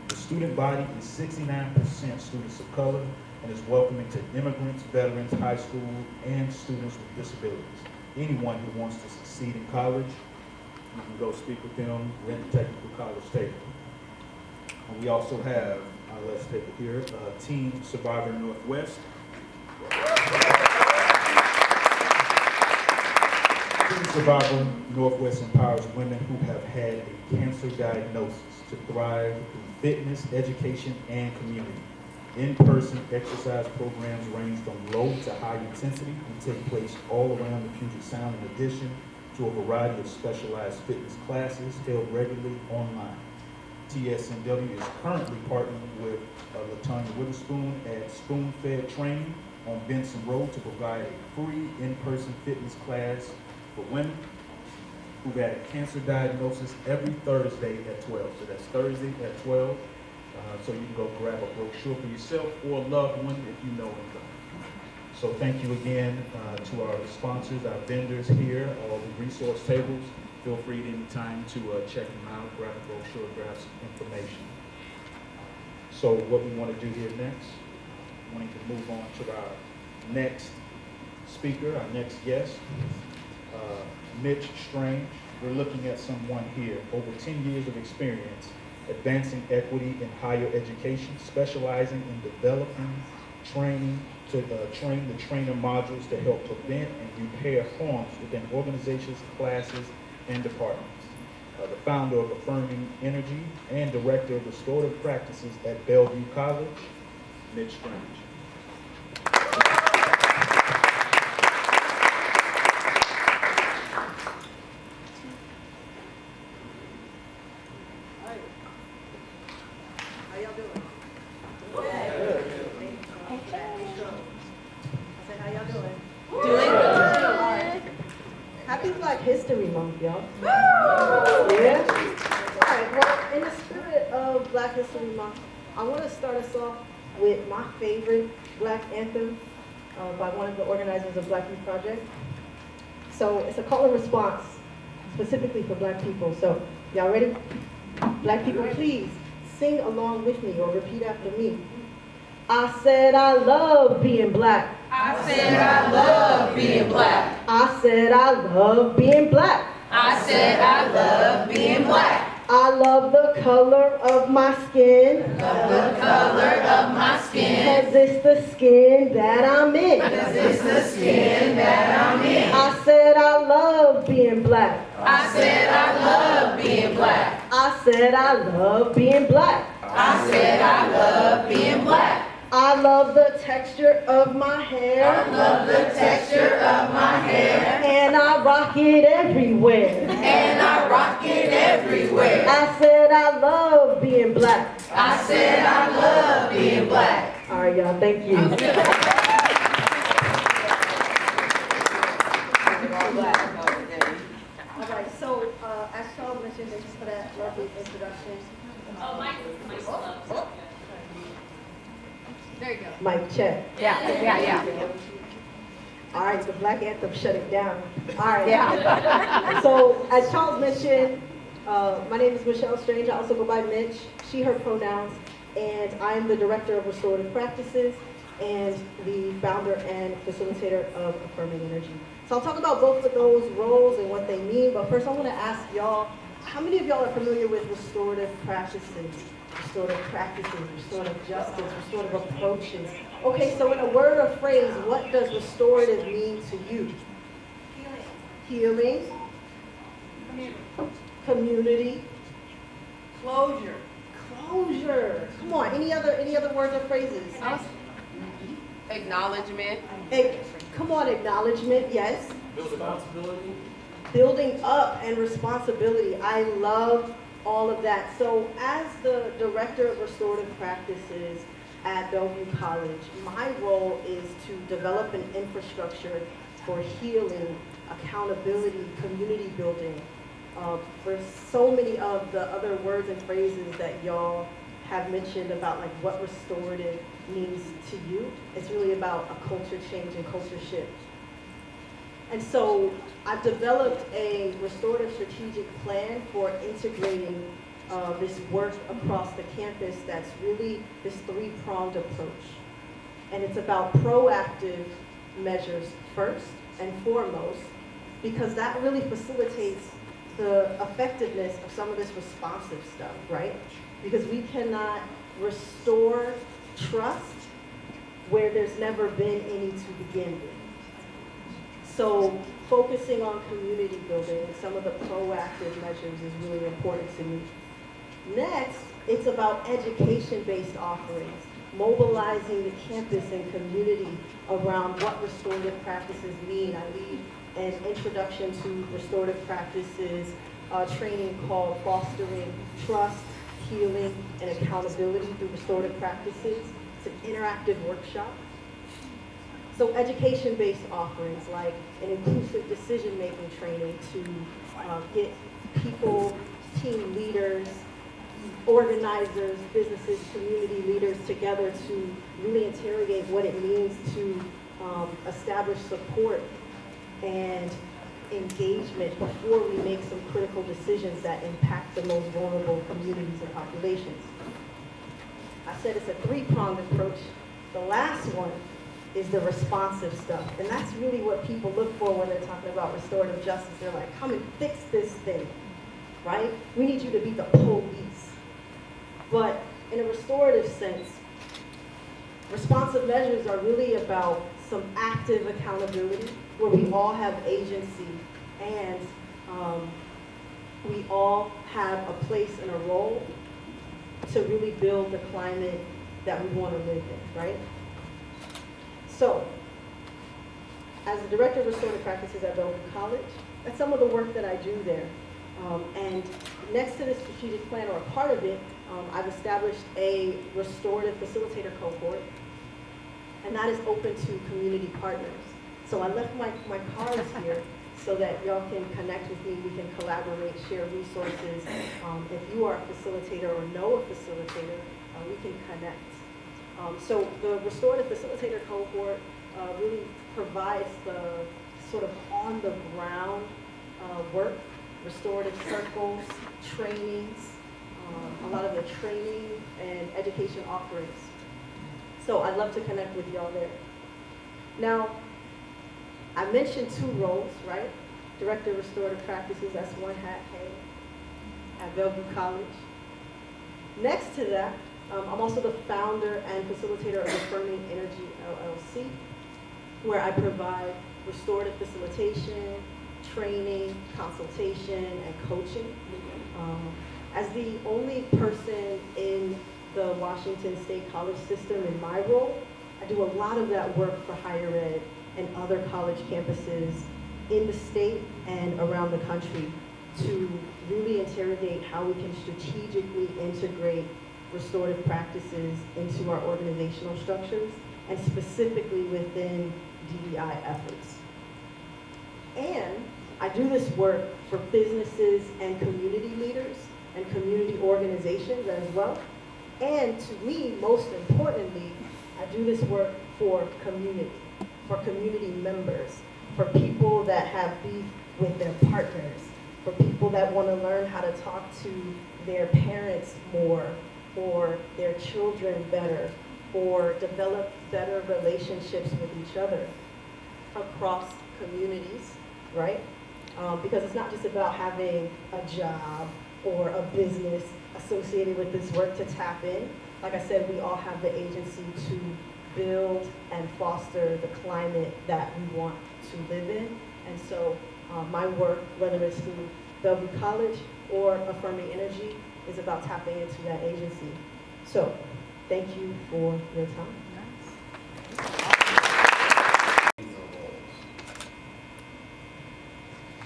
The student body is 69% students of color and is welcoming to immigrants, veterans, high school, and students with disabilities. Anyone who wants to succeed in college, you can go speak with them, Renton Technical College table. And we also have, let's take it here, Team Survivor Northwest. Team Survivor Northwest empowers women who have had a cancer diagnosis to thrive through fitness, education, and community. In-person exercise programs range from low to high intensity and take place all around the Puget Sound, in addition to a variety of specialized fitness classes held regularly online. TSNW is currently partnering with LaTonya Witherspoon at Spoon Fed Training on Benson Road to provide a free in-person fitness class for women who've had a cancer diagnosis every Thursday at 12. So that's Thursday at 12. So you can go grab a brochure for yourself or a loved one if you know them. So thank you again to our sponsors, our vendors here, all the resource tables. Feel free at any time to check them out, grab a brochure, grab some information. So what we want to do here next, we want to move on to our next speaker, our next guest, Mitch Strange. We're looking at someone here, over 10 years of experience, advancing equity in higher education, specializing in developing training to train the trainer modules to help prevent and repair harms within organizations, classes, and departments. The founder of Affirming Energy and director of restorative practices at Bellevue College, Mitch Strange. How y'all doing? Good. I said, how y'all doing? Doing good. Happy Black History Month, y'all. Yeah? All right, well, in the spirit of Black History Month, I want to start us off with my favorite Black anthem by one of the organizers of Black Youth Project. So it's a call and response, specifically for Black people. So y'all ready? Black people, please sing along with me or repeat after me. I said I love being Black. I said I love being Black. I said I love being Black. I said I love being Black. I love the color of my skin. Love the color of my skin. Cause it's the skin that I'm in. Cause it's the skin that I'm in. I said I love being Black. I said I love being Black. I said I love being Black. I said I love being Black. I love the texture of my hair. I love the texture of my hair. And I rock it everywhere. And I rock it everywhere. I said I love being black. I said I love being black. All right, y'all, thank you. All right, so as Charles mentioned, thank you for that lovely introduction. Oh, Mike. There you go. Mic check. Yeah. All right, the Black Anthem shut it down. All right. Yeah. So, as Charles mentioned, my name is Michelle Strange. I also go by Mitch, she, her pronouns, and I am the Director of Restorative Practices and the founder and facilitator of Affirming Energy. So I'll talk about both of those roles and what they mean, but first I want to ask y'all, how many of y'all are familiar with restorative practices? Restorative justice, restorative approaches. Okay, so in a word or phrase, what does restorative mean to you? Healing. Community. Closure. Come on, any other words or phrases? Acknowledgement. Come on, acknowledgement, yes. Responsibility. Building up and responsibility. I love all of that. So as the Director of Restorative Practices at Bellevue College, my role is to develop an infrastructure for healing, accountability, community building, for so many of the other words and phrases that y'all have mentioned about like what restorative means to you. It's really about a culture change and culture shift. And so I've developed a restorative strategic plan for integrating this work across the campus that's really this three-pronged approach. And it's about proactive measures first and foremost, because that really facilitates the effectiveness of some of this responsive stuff, right? Because we cannot restore trust where there's never been any to begin with. So focusing on community building and some of the proactive measures is really important to me. Next, it's about education-based offerings, mobilizing the campus and community around what restorative practices mean. I lead an introduction to restorative practices training called Fostering Trust, Healing, and Accountability through Restorative Practices. It's an interactive workshop. So education-based offerings like an inclusive decision-making training to get people, team leaders, organizers, businesses, community leaders together to really interrogate what it means to establish support and engagement before we make some critical decisions that impact the most vulnerable communities and populations. I said it's a three-pronged approach. The last one is the responsive stuff. And that's really what people look for when they're talking about restorative justice. They're like, come and fix this thing, right? We need you to be the police. But in a restorative sense, responsive measures are really about some active accountability where we all have agency and we all have a place and a role to really build the climate that we want to live in, right? So, as the Director of Restorative Practices at Bellevue College, that's some of the work that I do there. And next to the strategic plan, or a part of it, I've established a restorative facilitator cohort, and that is open to community partners. So I left my cards here so that y'all can connect with me, we can collaborate, share resources. If you are a facilitator or know a facilitator, we can connect. So the restorative facilitator cohort really provides the sort of on-the-ground work, restorative circles, trainings, a lot of the training and education offerings. So I'd love to connect with y'all there. Now, I mentioned two roles, right? Director of Restorative Practices, that's one hat, hey, at Bellevue College. Next to that, I'm also the founder and facilitator of Affirming Energy, LLC, where I provide restorative facilitation, training, consultation, and coaching. As the only person in the Washington State College system in my role. I do a lot of that work for higher ed and other college campuses in the state and around the country to really interrogate how we can strategically integrate restorative practices into our organizational structures and specifically within DEI efforts. And I do this work for businesses and community leaders and community organizations as well. And to me, most importantly, I do this work for community members, for people that have beef with their partners, for people that want to learn how to talk to their parents more, or their children better, or develop better relationships with each other across communities, right? Because it's not just about having a job or a business associated with this work to tap in. Like I said, we all have the agency to build and foster the climate that we want to live in. And so my work, whether it's through Bellevue College or Affirming Energy, is about tapping into that agency. So thank you for your time.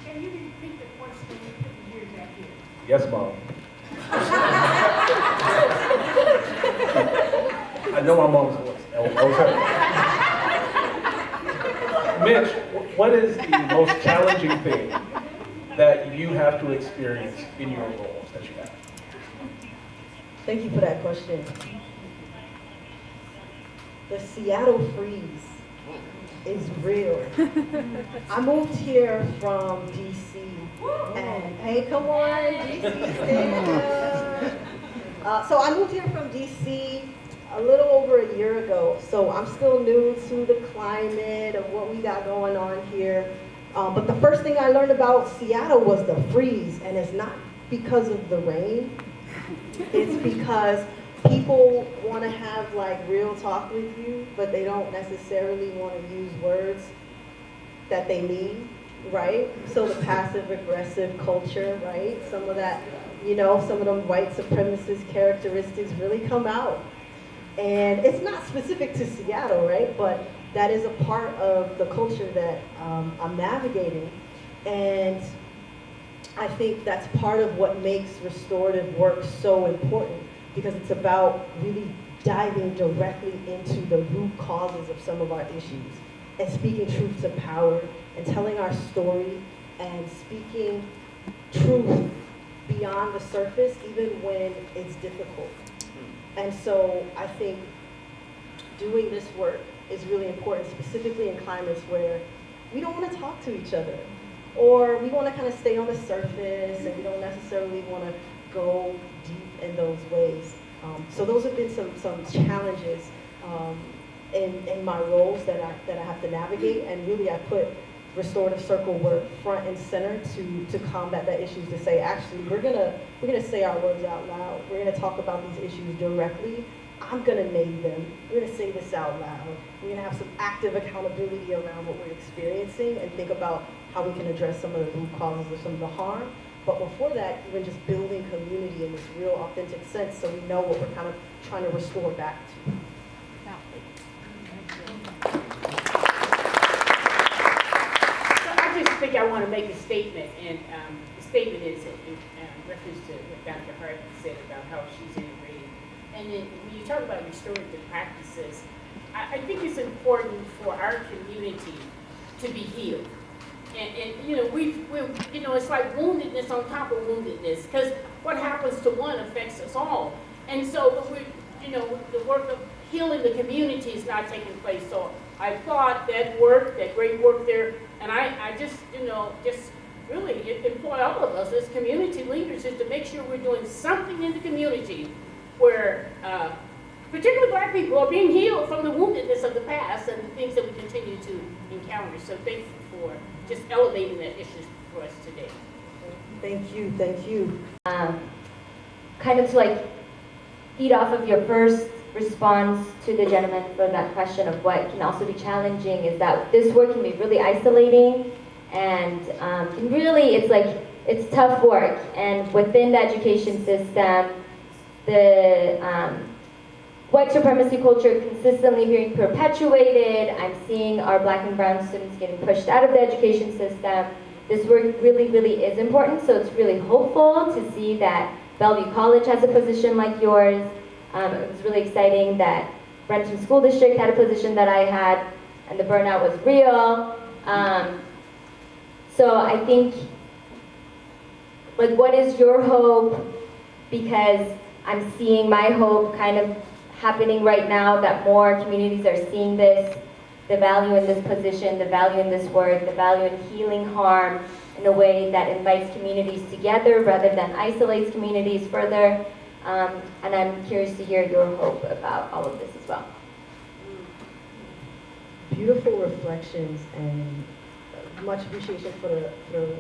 Can you repeat the question? We couldn't hear that here. Yes, Mom. I know my mom's voice. Mitch, what is the most challenging thing that you have to experience in your roles that you have? Thank you for that question. The Seattle freeze is real. I moved here from DC, and hey, come on, DC, stand up. So I moved here from DC a little over a year ago, so I'm still new to the climate of what we got going on here. But the first thing I learned about Seattle was the freeze, and it's not because of the rain. It's because people want to have like real talk with you, but they don't necessarily want to use words that they mean, right? So the passive aggressive culture, right? Some of that, you know, some of them white supremacist characteristics really come out. And it's not specific to Seattle, right? But that is a part of the culture that I'm navigating. And I think that's part of what makes restorative work so important, because it's about really diving directly into the root causes of some of our issues and speaking truth to power and telling our story and speaking truth beyond the surface even when it's difficult. And so I think doing this work is really important, specifically in climates where we don't want to talk to each other, or we want to kind of stay on the surface and we don't necessarily want to go deep in those ways. So those have been some challenges in my roles that I have to navigate, and really I put restorative circle work front and center to combat that issue, to say, actually, we're gonna say our words out loud. We're gonna talk about these issues directly. I'm gonna name them. We're gonna say this out loud. We're gonna have some active accountability around what we're experiencing and think about how we can address some of the root causes of some of the harm. But before that, even just building community in this real authentic sense, so we know what we're kind of trying to restore back to. I think I want to make a statement, and the statement is in reference to what Dr. Hart said about how she's integrating. And then when you talk about restorative practices, I think it's important for our community to be healed. And you know, we you know, it's like woundedness on top of woundedness, because what happens to one affects us all. And so, you know, the work of healing the community is not taking place. So I applaud that work, that great work there. And I just, you know, just really employ all of us as community leaders is to make sure we're doing something in the community where particularly Black people are being healed from the woundedness of the past and the things that we continue to encounter. So thank you for just elevating that issue for us today. Thank you, thank you. Kind of to like feed off of your first response to the gentleman for that question of what can also be challenging, is that this work can be really isolating and can really, it's tough work. And within the education system, the white supremacy culture consistently being perpetuated. I'm seeing our black and brown students getting pushed out of the education system. This work really, really is important, so it's really hopeful to see that Bellevue College has a position like yours. It was really exciting that Renton School District had a position that I had, and the burnout was real. So I think, like, what is your hope? Because I'm seeing my hope kind of happening right now, that more communities are seeing this, the value in this position, the value in this work, the value in healing harm in a way that invites communities together rather than isolates communities further. And I'm curious to hear your hope about all of this as well. Beautiful reflections, and much appreciation for the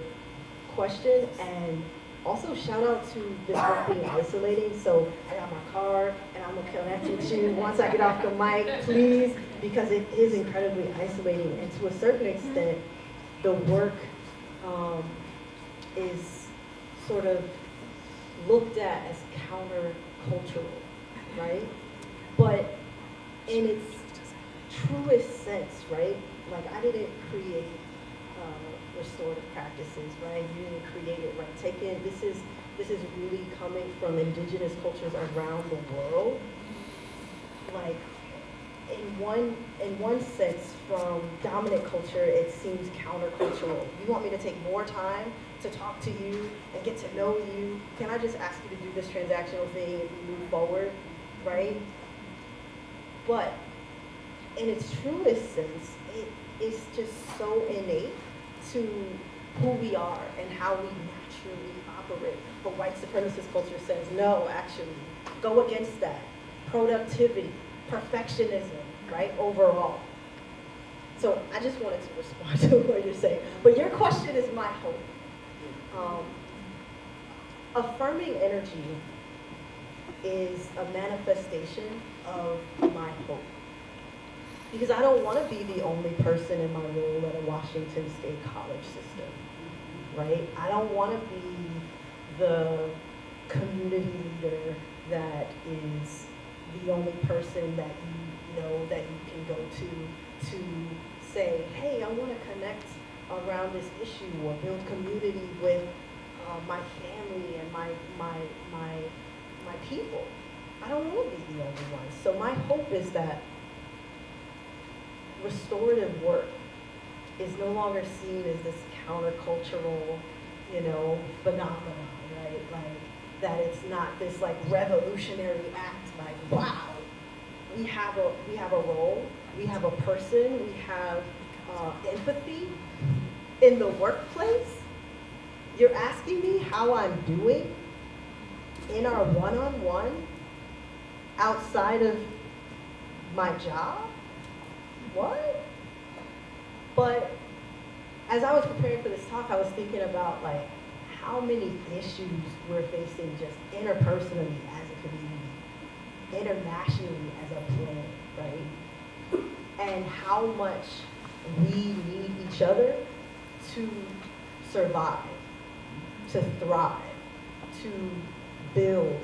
question, and also shout out to this work being isolating. So I got my card and I'm gonna connect with you once I get off the mic, please, because it is incredibly isolating, and to a certain extent the work is sort of looked at as countercultural, right? But in its truest sense, right? Like, I didn't create restorative practices, right? You didn't create it, right? This is really coming from indigenous cultures around the world. Like, in one sense, from dominant culture, it seems countercultural. You want me to take more time to talk to you and get to know you? Can I just ask you to do this transactional thing and we move forward, right? But in its truest sense, it is just so innate to who we are and how we naturally operate. But white supremacist culture says, no, actually, go against that. Productivity, perfectionism, right, overall. So I just wanted to respond to what you're saying. But your question is my hope. Affirming energy is a manifestation of my hope. Because I don't want to be the only person in my role at a Washington State college system, right? I don't want to be the community leader that is the only person that you know that you can go to say, hey, I want to connect around this issue or build community with my family and my people. I don't want to be the only one. So my hope is that restorative work is no longer seen as this countercultural, phenomenon, right? Like, that it's not this like revolutionary act, like, wow, we have a role, we have a person, we have empathy in the workplace. You're asking me how I'm doing in our one-on-one outside of my job? What? But as I was preparing for this talk, I was thinking about like how many issues we're facing just interpersonally as a community, internationally as a planet, right? And how much we need each other to survive, to thrive, to build.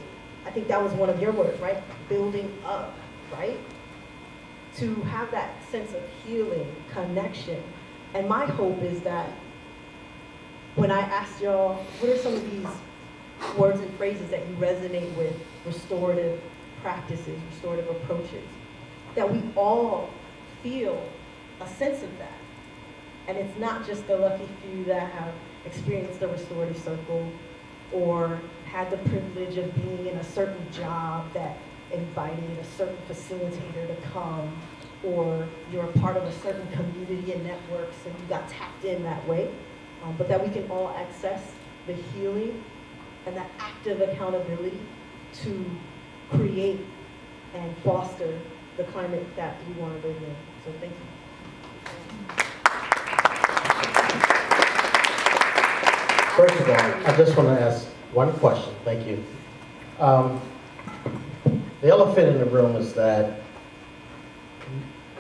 I think that was one of your words, right? Building up, right? To have that sense of healing, connection. And my hope is that when I asked y'all, what are some of these words and phrases that you resonate with, restorative practices, restorative approaches, that we all feel a sense of that. And it's not just the lucky few that have experienced the restorative circle or had the privilege of being in a certain job that invited a certain facilitator to come, or you're a part of a certain community and networks and you got tapped in that way, but that we can all access the healing and that active accountability to create and foster the climate that we want to live in. So thank you. First of all, I just want to ask one question. Thank you. The elephant in the room is that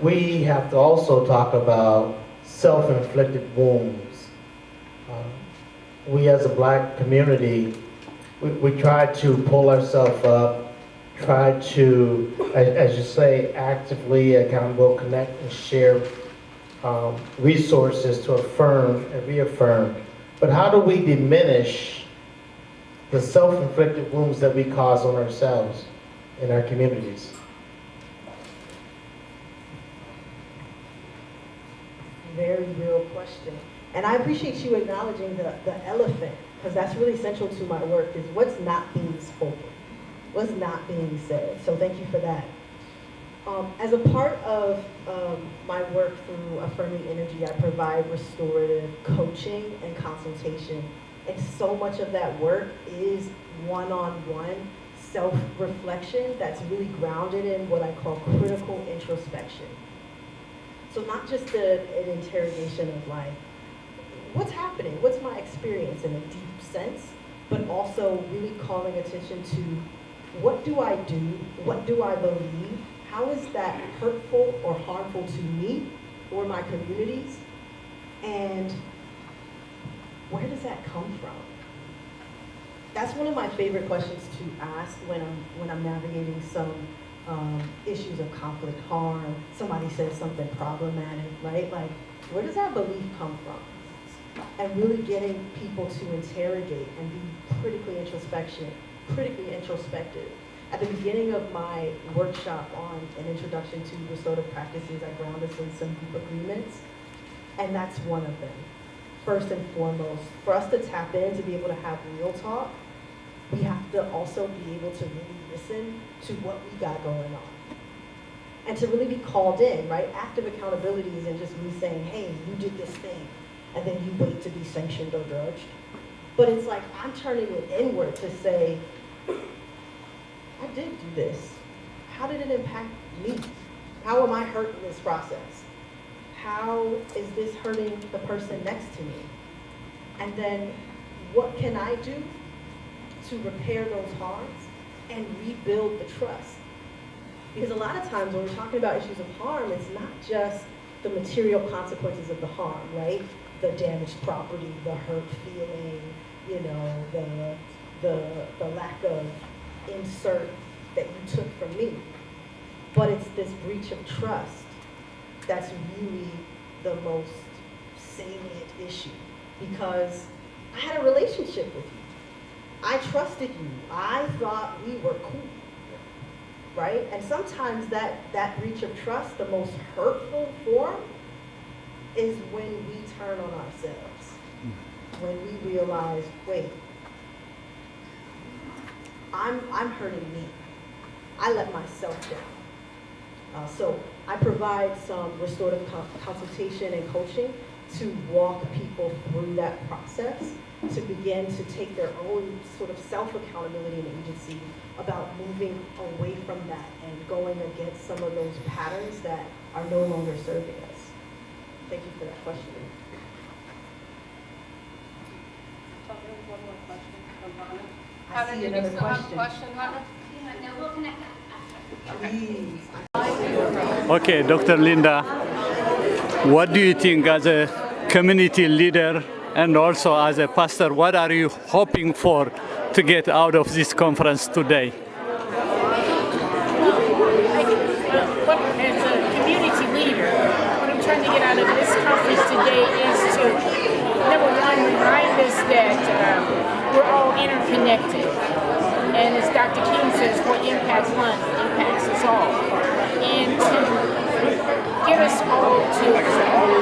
we have to also talk about self-inflicted wounds. We as a black community, we try to pull ourselves up try to, as you say, actively, accountable, connect and share resources to affirm and reaffirm. But how do we diminish the self-inflicted wounds that we cause on ourselves in our communities? Very real question. And I appreciate you acknowledging the elephant, because that's really central to my work, is what's not being spoken, what's not being said. So thank you for that. As a part of my work through Affirming Energy, I provide restorative coaching and consultation. And so much of that work is one-on-one self-reflection that's really grounded in what I call critical introspection. So not just an interrogation of like, what's happening? What's my experience in a deep sense, but also really calling attention to what do I do? What do I believe? How is that hurtful or harmful to me or my communities? And where does that come from? That's one of my favorite questions to ask when I'm navigating some issues of conflict, harm. Somebody says something problematic, right? Like, where does that belief come from? And really getting people to interrogate and be critically introspective. At the beginning of my workshop on an introduction to restorative practices, I ground us in some group agreements, and that's one of them. First and foremost, for us to tap in, to be able to have real talk, we have to also be able to really listen to what we got going on. And to really be called in, right? Active accountability isn't just me saying, hey, you did this thing, and then you wait to be sanctioned or judged. But it's like, I'm turning it inward to say, I did do this. How did it impact me? How am I hurt in this process? How is this hurting the person next to me? And then what can I do to repair those harms and rebuild the trust? Because a lot of times when we're talking about issues of harm, it's not just the material consequences of the harm, right? The damaged property, the hurt feeling, you know, the lack of insert that you took from me. But it's this breach of trust that's really the most salient issue, because I had a relationship with you. I trusted you. I thought we were cool, right? And sometimes that breach of trust, the most hurtful form, is when we turn on ourselves, when we realize, wait, I'm hurting me. I let myself down. So I provide some restorative consultation and coaching to walk people through that process, to begin to take their own sort of self-accountability and agency about moving away from that and going against some of those patterns that are no longer serving us. Thank you for that question. I see another question. Please. Okay, Dr. Linda, what do you think as a community leader and also as a pastor, what are you hoping for to get out of this conference today? As a community leader, what I'm trying to get out of this conference today is to, number one, remind us that we're all interconnected. And as Dr. King says, what impacts one impacts us all. And to get us all to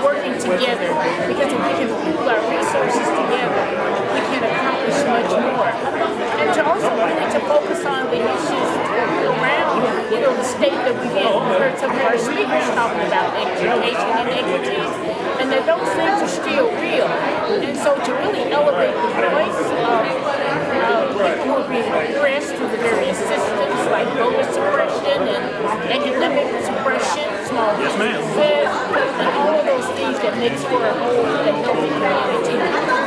working together, because if we can pool our resources together, we can accomplish much more. And to also really to focus on the issues around, the state that we've in. We've heard some of our speakers talking about education and equity, and that those things are still real. And so to really elevate the voice of people who are being oppressed through the various systems like voter suppression and academic suppression, small businesses, and all of those things that makes for a whole and healthy community.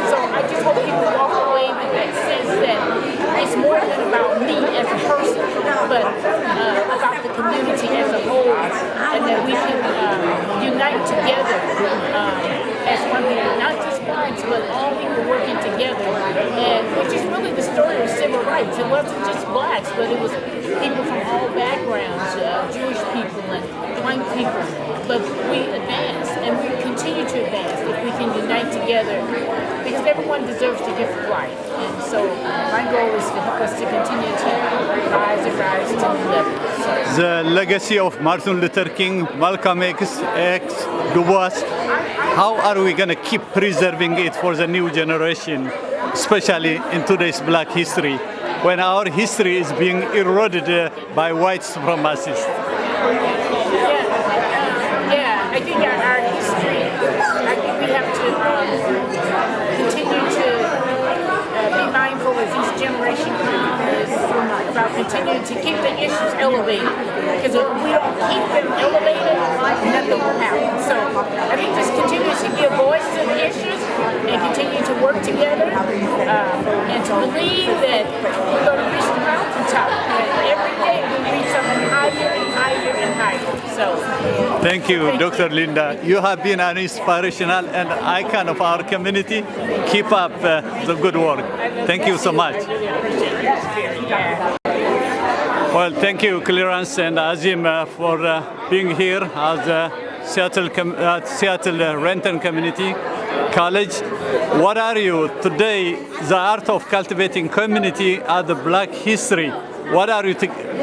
So I just hope people walk away with that sense that it's more than about me as a person, but about the community as a whole, and that we can unite together as one people, not just blacks, but all people working together, and which is really the story of civil rights. It wasn't just blacks, but it was people from all backgrounds, Jewish people and white people. But we advance, and we continue to advance if we can unite together, because everyone deserves to give life. And so my goal is to help us to continue to rise and rise to new levels. The legacy of Martin Luther King, Malcolm X, Du Bois, how are we going to keep preserving it for the new generation, especially in today's Black history, when our history is being eroded by white supremacists? Yeah, I think our history, I think we have to continue to be mindful as each generation is about continuing to keep the issues elevated. Because if we don't keep them elevated, nothing will happen. So I think just continue to give voice to the issues and continue to work together and to believe that we're going to reach the mountaintop. And every day we reach something higher and higher and higher. So thank you, Dr. Linda. You have been an inspirational and icon of our community. Keep up the good work. Thank you so much. I really appreciate your spirit. Well, thank you, Clarence and Azim, for being here at Seattle Renton Community College. What are you today, the art of cultivating community at the Black history? What are you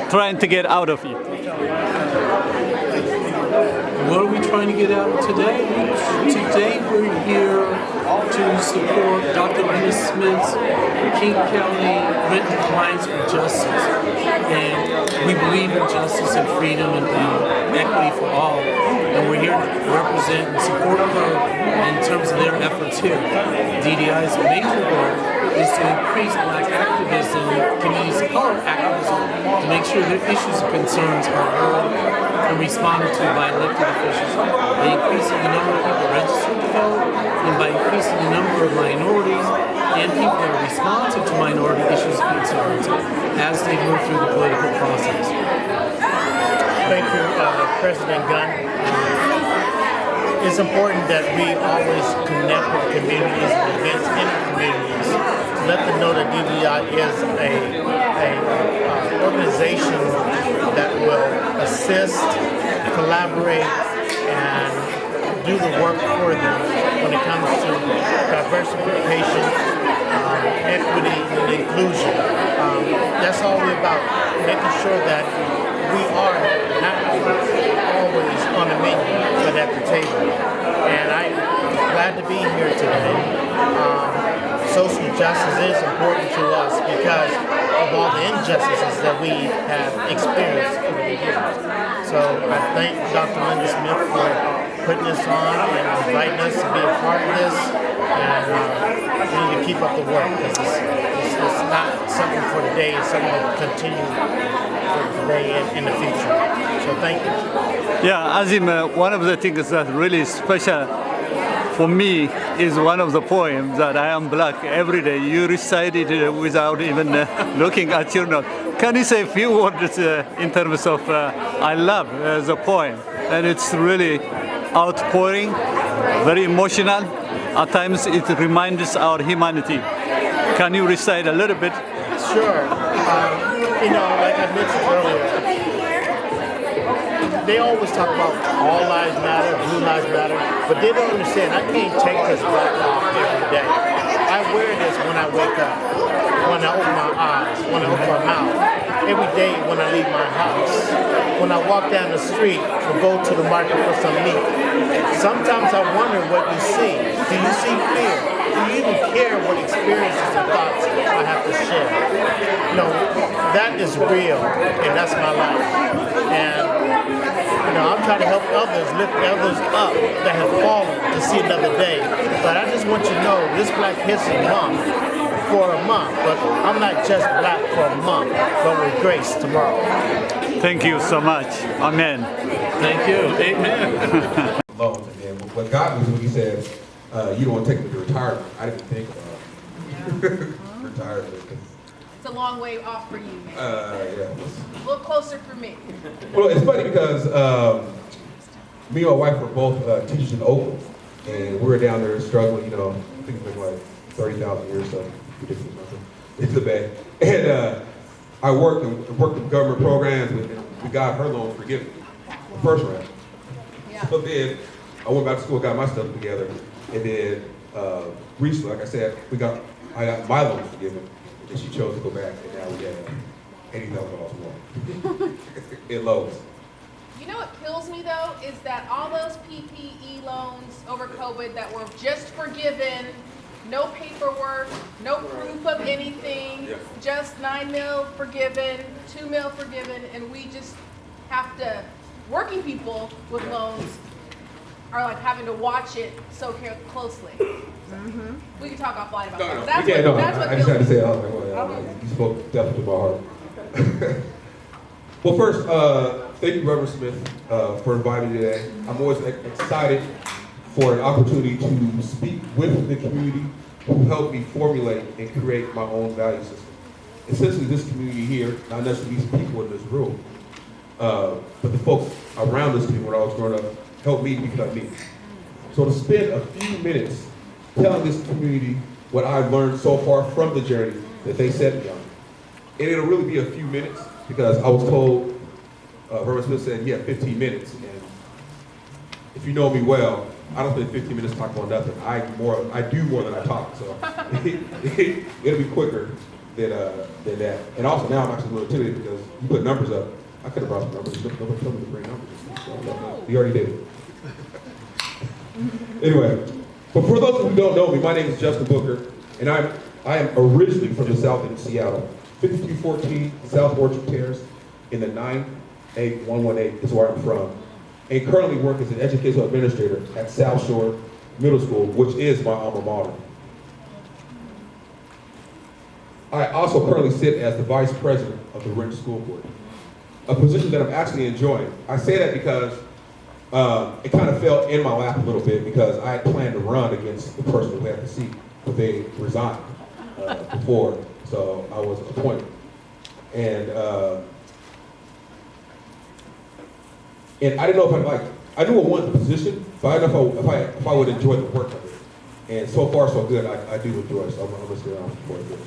trying to get out of it? What are we trying to get out of today? Today we're here to support Dr. Linda Smith's King County Renton Alliance for Justice. And we believe in justice and freedom and equity for all. And we're here to represent and support her in terms of their efforts here. DDI's major goal is to increase Black activism, communities of color activism, to make sure their issues and concerns are heard and responded to by elected officials, by increasing the number of people registered to vote, and by increasing the number of minorities and people that are responsive to minority issues and concerns as they move through the political process. Thank you, President Gunn. It's important that we always connect with communities and events in our communities to let them know that DDI is an organization that will assist, collaborate, and do the work for them when it comes to diversification, equity, and inclusion. That's all we're about, making sure that we are not always on the menu, but at the table. And I'm glad to be here today. Social justice is important to us because of all the injustices that we have experienced over the years. So I thank Dr. Linda Smith for putting this on and inviting us to be a part of this. And we need to keep up the work because it's not something for today, it's something that will continue for today and in the future. So thank you. Yeah, Azim, one of the things that really special for me is one of the poems that I am Black every day. You recited it without even looking at your note. Can you say a few words in terms of I love the poem? And it's really outpouring, very emotional. At times it reminds our humanity. Can you recite a little bit? Sure. Like I mentioned earlier, they always talk about all lives matter, blue lives matter, but they don't understand. I can't take this Black off every day. I wear this when I wake up, when I open my eyes, when I open my mouth, every day when I leave my house, when I walk down the street or go to the market for some meat. Sometimes I wonder what you see. Do you see fear? Do you even care what experiences and thoughts I have to share? No, that is real, and that's my life. And I'm trying to help others, lift others up that have fallen to see another day. But I just want you to know this Black History Month for a month, but I'm not just Black for a month, but with grace tomorrow. Thank you so much. Amen. Thank you. Amen. And what got me was when he said, you don't want to take me to retirement. I didn't think about retirement. It's a long way off for you, man. Yeah. A little closer for me. Well, it's funny because me and my wife were both teachers in Oakland, and we were down there struggling. I think it's been like 30,000 years, so ridiculous. It's the Bay. And I worked in government programs, and we got her loan forgiven, the first round. Yeah. So then I went back to school, got my stuff together, and then recently, like I said, I got my loan forgiven, and she chose to go back, and now we have $80,000 more in loans. You know what kills me though is that all those PPE loans over COVID that were just forgiven, no paperwork, no proof of anything, Yeah. just 9 mil forgiven, 2 mil forgiven, and we just have to, working people with loans are like having to watch it so closely. We can talk offline about that. That's what I just had to kills say, me. you spoke definitely to my heart. Well, first, thank you, Reverend Smith, for inviting me today. I'm always excited for an opportunity to speak with the community who helped me formulate and create my own value system. Essentially, this community here, not necessarily these people in this room, but the folks around this community when I was growing up, helped me become me. So to spend a few minutes telling this community what I've learned so far from the journey that they set me on. And it'll really be a few minutes because I was told, Reverend Smith said he had 15 minutes. And if you know me well, I don't spend 15 minutes talking about nothing. I do more than I talk. So it'll be quicker than that. And also now I'm actually a little intimidated because you put numbers up. I could have brought some numbers. Nobody told me to bring numbers. So, you already did it. Anyway, but for those who don't know me, my name is Justin Booker, and I am originally from the South in Seattle. 5214 South Orchard Terrace in the 98118 is where I'm from. And currently work as an educational administrator at South Shore Middle School, which is my alma mater. I also currently sit as the vice president of the Renton School Board, a position that I'm actually enjoying. I say that because it kind of fell in my lap a little bit because I had planned to run against the person who had the seat, but they resigned before, so I was appointed. And I didn't know if I knew I wanted the position, but I didn't know if I would enjoy the work of it. And so far so good, I do enjoy it, so I'm gonna stay around for a bit.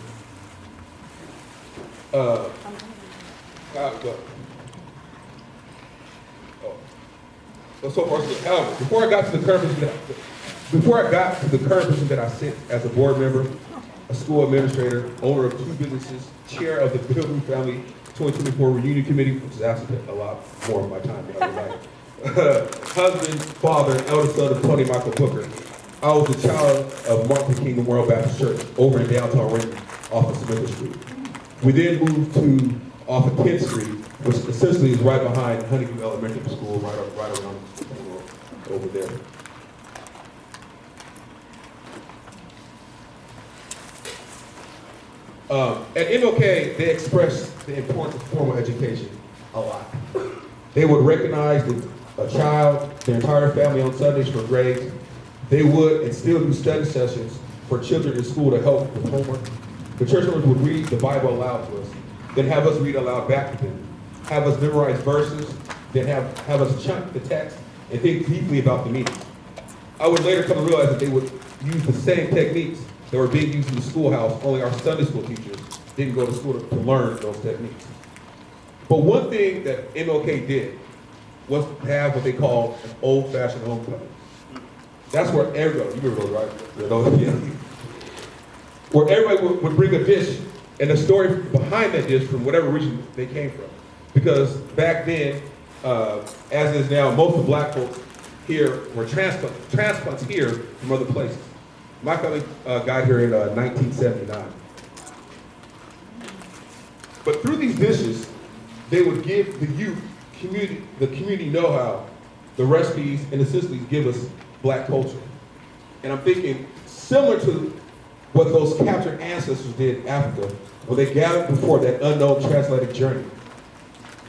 So far, so good. However, before I got to the current position that I sit as a board member, a school administrator, owner of 2 businesses, chair of the Pilgrim Family 2024 Reunion Committee, which is actually a lot more of my time than I would like. Husband, father, and eldest son of Tony Michael Booker. I was a child of Martin Luther King Memorial Baptist Church over in downtown Renton off of Smith Street. We then moved to off of 10th Street, which essentially is right behind Honeyview Elementary School, right around over there. At MLK, they expressed the importance of formal education a lot. They would recognize a child, their entire family on Sundays for grades. They would and still do study sessions for children in school to help with homework. The church members would read the Bible aloud to us, then have us read aloud back to them, have us memorize verses, then have us chunk the text and think deeply about the meaning. I would later come to realize that they would use the same techniques that were being used in the schoolhouse, only our Sunday school teachers didn't go to school to learn those techniques. But one thing that MLK did was have what they call an old-fashioned homecoming. That's where everybody, you remember those, right? Yeah. Where everybody would bring a dish and the story behind that dish from whatever region they came from. Because back then, as is now, most of the black folks here were transplants here from other places. My family got here in 1979. But through these dishes, they would give the youth, the community know-how, the recipes, and essentially give us black culture. And I'm thinking, similar to what those captured ancestors did in Africa, when they gathered before that unknown transatlantic journey.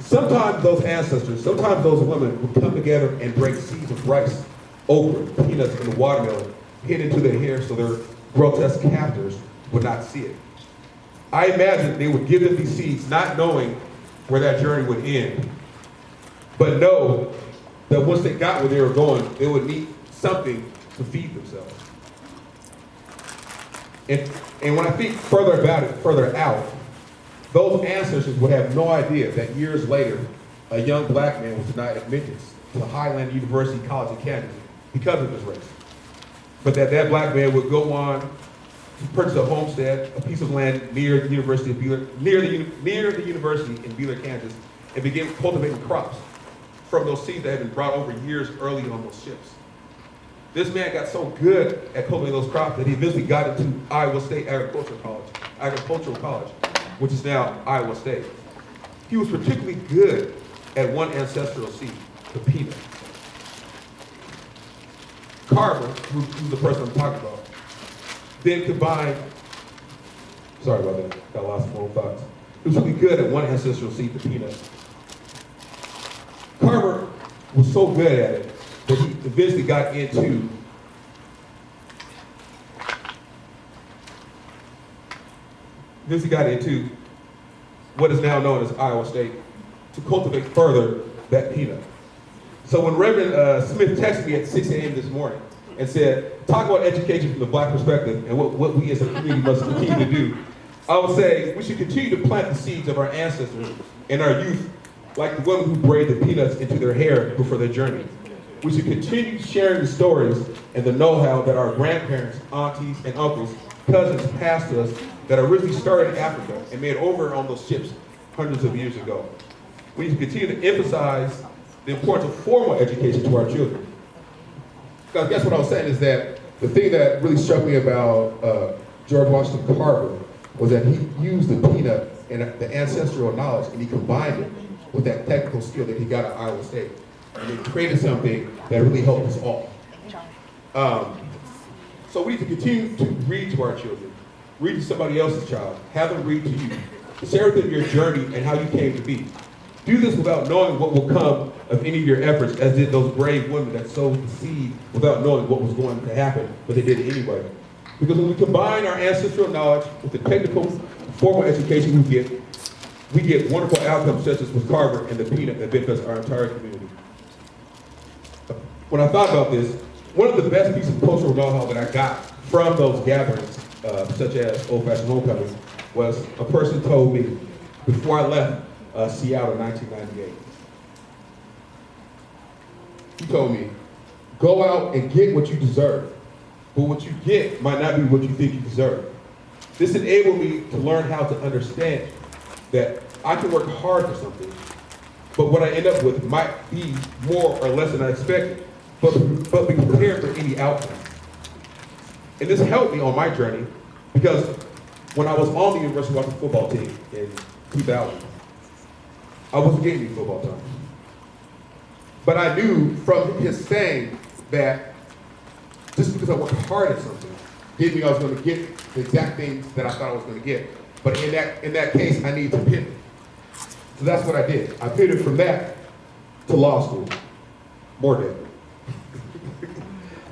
Sometimes those ancestors, sometimes those women would come together and break seeds of rice, okra, peanuts, and watermelon, hid into their hair so their grotesque captors would not see it. I imagine they would give them these seeds not knowing where that journey would end, but know that once they got where they were going, they would need something to feed themselves. And when I think further about it, further out, those ancestors would have no idea that years later, a young black man was denied admittance to Highland University College in Kansas because of his race. But that black man would go on to purchase a homestead, a piece of land near the University of Beeler, near the university in Beeler, Kansas, and begin cultivating crops from those seeds that had been brought over years early on those ships. This man got so good at cultivating those crops that he eventually got into Iowa State Agricultural College, which is now Iowa State. He was particularly good at one ancestral seed, the peanut. Carver, who's the person I'm talking about, then combined, sorry about that, got lost of my own thoughts. He was really good at one ancestral seed, the peanut. Carver was so good at it that he eventually got into what is now known as Iowa State to cultivate further that peanut. So when Reverend Smith texted me at 6 a.m. this morning and said, talk about education from the black perspective and what we as a community must continue to do, I would say we should continue to plant the seeds of our ancestors and our youth like the women who braid the peanuts into their hair before their journey. We should continue sharing the stories and the know-how that our grandparents, aunties, and uncles, cousins passed us that originally started in Africa and made over on those ships hundreds of years ago. We need to continue to emphasize the importance of formal education to our children. Because guess what I was saying is that the thing that really struck me about George Washington Carver was that he used the peanut and the ancestral knowledge and he combined it with that technical skill that he got at Iowa State. And it created something that really helped us all. So we need to continue to read to our children, read to somebody else's child, have them read to you. Share with them your journey and how you came to be. Do this without knowing what will come of any of your efforts, as did those brave women that sowed the seed without knowing what was going to happen, but they did it anyway. Because when we combine our ancestral knowledge with the technical, formal education we get wonderful outcomes such as with Carver and the peanut that benefits our entire community. When I thought about this, one of the best pieces of cultural know-how that I got from those gatherings, such as Old Fashioned Homecoming, was a person told me before I left Seattle in 1998. He told me, go out and get what you deserve, but what you get might not be what you think you deserve. This enabled me to learn how to understand that I can work hard for something, but what I end up with might be more or less than I expected, but be prepared for any outcome. And this helped me on my journey because when I was on the University of Washington football team in 2000, I wasn't getting any football time. But I knew from his saying that just because I worked hard at something didn't mean I was going to get the exact things that I thought I was going to get. But in that case, I needed to pivot. So that's what I did. I pivoted from that to law school. More debt.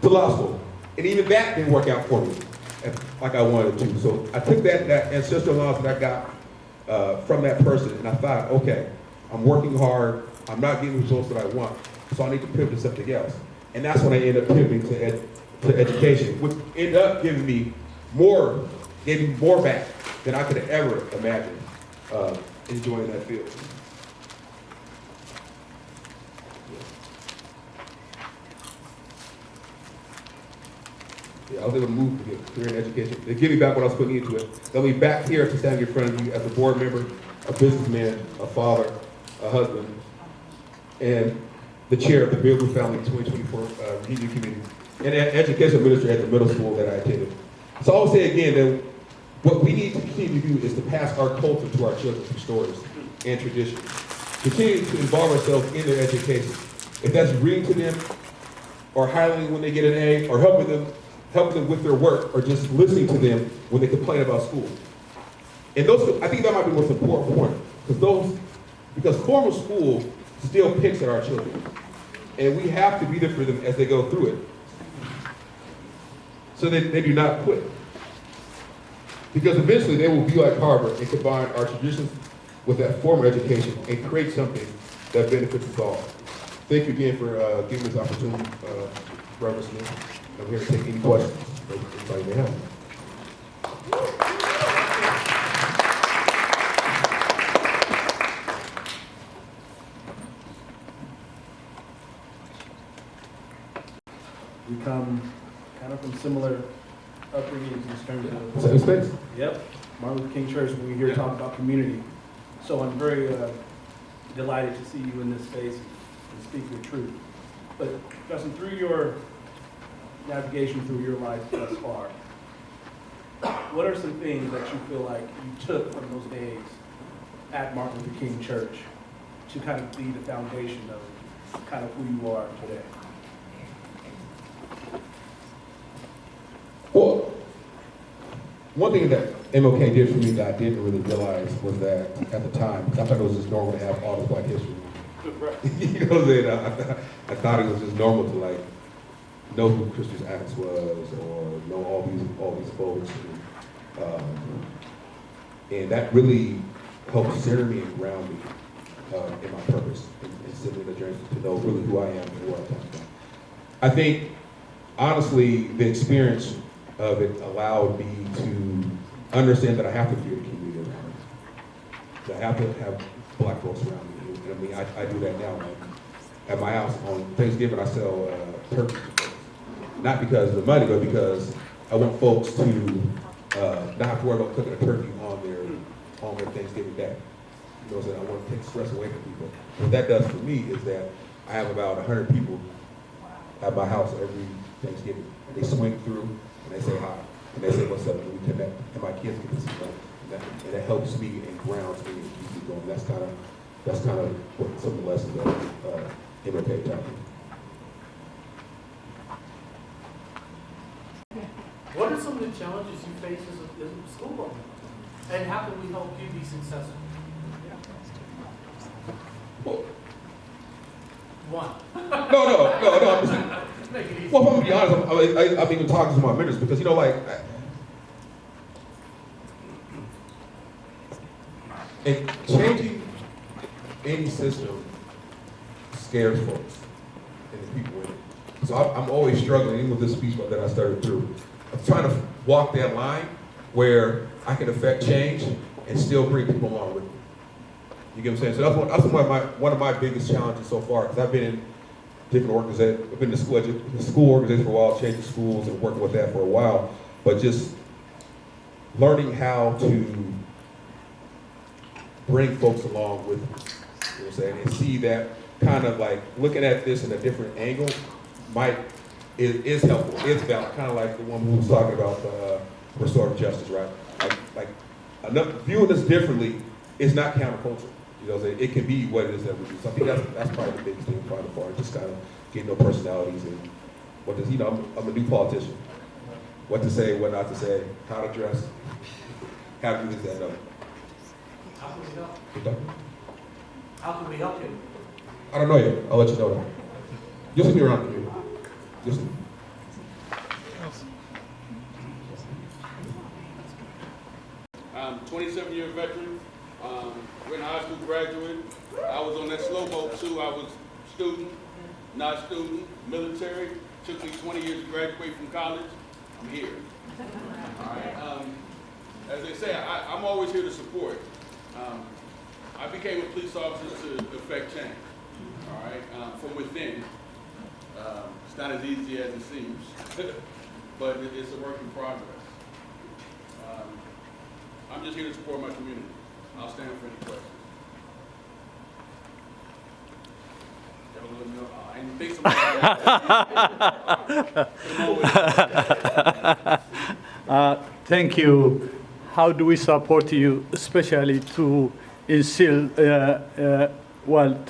To law school. And even that didn't work out for me like I wanted to. So I took that ancestral knowledge that I got from that person and I thought, okay, I'm working hard, I'm not getting the results that I want, so I need to pivot to something else. And that's when I ended up pivoting to education, which ended up giving me more back than I could have ever imagined enjoying that field. Yeah, I was able to move to get career in education. They give me back what I was putting into it. They'll be back here to stand in front of you as a board member, a businessman, a father, a husband, and the chair of the Beardsley Family 2024 Region Committee, and an education administrator at the middle school that I attended. So I'll say again that what we need to continue to do is to pass our culture to our children through stories and traditions. Continue to involve ourselves in their education. If that's reading to them, or highlighting when they get an A, or helping them with their work, or just listening to them when they complain about school. And I think that might be the most important point, because formal school still picks at our children. And we have to be there for them as they go through it, so that they do not quit. Because eventually they will be like Harvard and combine our traditions with that formal education and create something that benefits us all. Thank you again for giving this opportunity, Reverend Smith. I'm here to take any questions that anybody may have. We come kind of from similar upbringings in terms of. Same space. Yep, Martin Luther King Church, we're here to talk about community. So I'm very delighted to see you in this space and speak your truth. But Justin, through your navigation through your life thus far, what are some things that you feel like you took from those days at Martin Luther King Church to kind of be the foundation of kind of who you are today? Well, one thing that MLK did for me that I didn't really realize was that at the time, because I thought it was just normal to have all this Black history. You know what I'm saying? I thought it was just normal to like know who Christian Acts was or know all these folks. And that really helped center me and ground me in my purpose and send me the journey to know really who I am and where I come from. I think, honestly, the experience of it allowed me to understand that I have to create a community around me. That I have to have Black folks around me. And I mean, I do that now. Like, at my house on Thanksgiving, I sell turkeys to folks. Not because of the money, but because I want folks to not have to worry about cooking a turkey on their Thanksgiving day. You know what I'm saying? I want to take stress away from people. What that does for me is that I have about 100 people at my house every Thanksgiving. They swing through and they say hi and they say what's up and we connect and my kids get to see that. And that helps me and grounds me and keeps me going. That's kind of what some of the lessons that MLK taught me. What are some of the challenges you face as a school board member? And how can we help you be successful? Well, One. No. Make it easy. Well, if I'm gonna be honest, I'm even talking to my mentors because, you know, like, and changing any system scares folks and the people in it. So I'm always struggling, even with this speech that I started through. I'm trying to walk that line where I can affect change and still bring people along with me. You get what I'm saying? So that's one of my biggest challenges so far, because I've been in different organizations. I've been in the school organization for a while, changing schools and working with that for a while, but just learning how to bring folks along with me, you know what I'm saying, and see that kind of like looking at this in a different angle is helpful, is valid, kind of like the one who was talking about restorative justice, right? Like viewing this differently is not countercultural. You know what I'm saying? It can be what it is that we do. So I think that's probably the biggest thing probably for just kind of getting no personalities and what does, you know, I'm a new politician. What to say, what not to say, how to dress, how to do this, that, and other. How can we help? How can we help you? I don't know yet. I'll let you know that. You'll see me around here. You'll see me. 27-year veteran, Renton High School graduate. I was on that slow boat too. I was student, not student, military. Took me 20 years to graduate from college. I'm here. All right. As they say, I'm always here to support. I became a police officer to effect change. All right, from within. It's not as easy as it seems, but it's a work in progress. I'm just here to support my community. I'll stand for any questions. Y'all let me know. I didn't think somebody. Thank you. How do we support you, especially to instill, to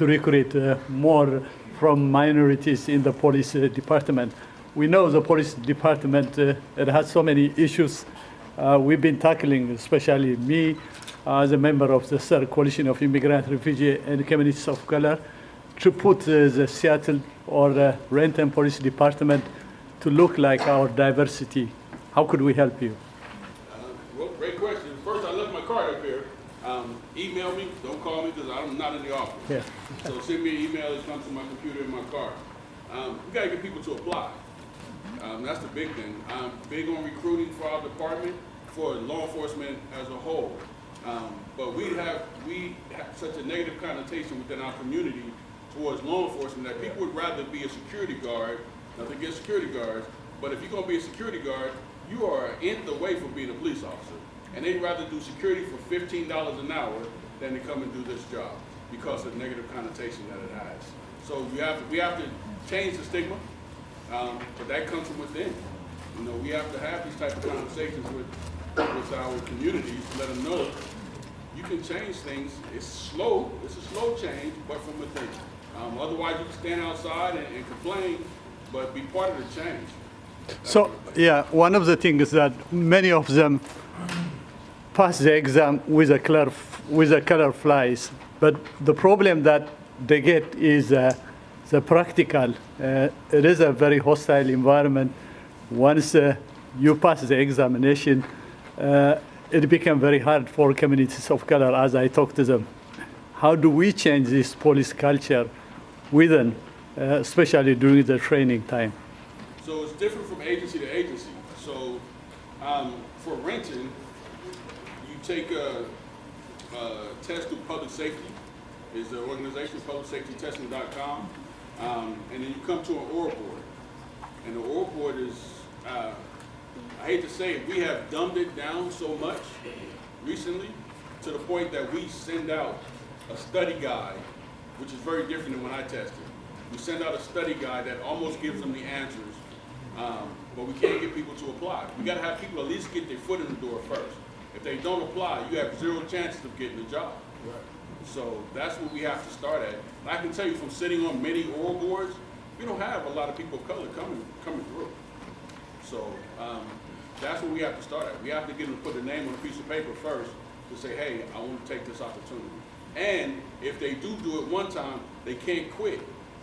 recruit more from minorities in the police department? We know the police department it has so many issues. We've been tackling, especially me, as a member of the Third Coalition of Immigrant, Refugee, and Communities of Color, to put the Seattle or Renton Police Department to look like our diversity. How could we help you? Well, great question. First, I left my card up here. Email me. Don't call me because I'm not in the office. Yeah. So send me an email. It comes to my computer in my car. We got to get people to apply. That's the big thing. I'm big on recruiting for our department, for law enforcement as a whole. But we have such a negative connotation within our community towards law enforcement that people would rather be a security guard Nothing against security guards, but if you're gonna be a security guard, you are in the way for being a police officer. And they'd rather do security for $15 an hour than to come and do this job because of the negative connotation that it has. So we have to change the stigma, but that comes from within. You know, we have to have these type of conversations with our communities to let them know you can change things. It's slow, it's a slow change, but from within. Otherwise, you can stand outside and complain, but be part of the change. So, yeah, one of the things is that many of them pass the exam with a color flies, but the problem that they get is the practical. It is a very hostile environment. Once you pass the examination, it becomes very hard for communities of color as I talk to them. How do we change this police culture within, especially during the training time? So it's different from agency to agency. So for Renton, you take a test through public safety. Is the organization publicsafetytesting.com, and then you come to an oral board. And the oral board is, I hate to say it, we have dumbed it down so much recently to the point that we send out a study guide, which is very different than when I tested. We send out a study guide that almost gives them the answers, but we can't get people to apply. We got to have people at least get their foot in the door first. If they don't apply, you have zero chances of getting a job. Right. So that's what we have to start at. And I can tell you from sitting on many oral boards, we don't have a lot of people of color coming through. So that's what we have to start at. We have to get them to put their name on a piece of paper first to say, hey, I want to take this opportunity. And if they do it one time, they can't quit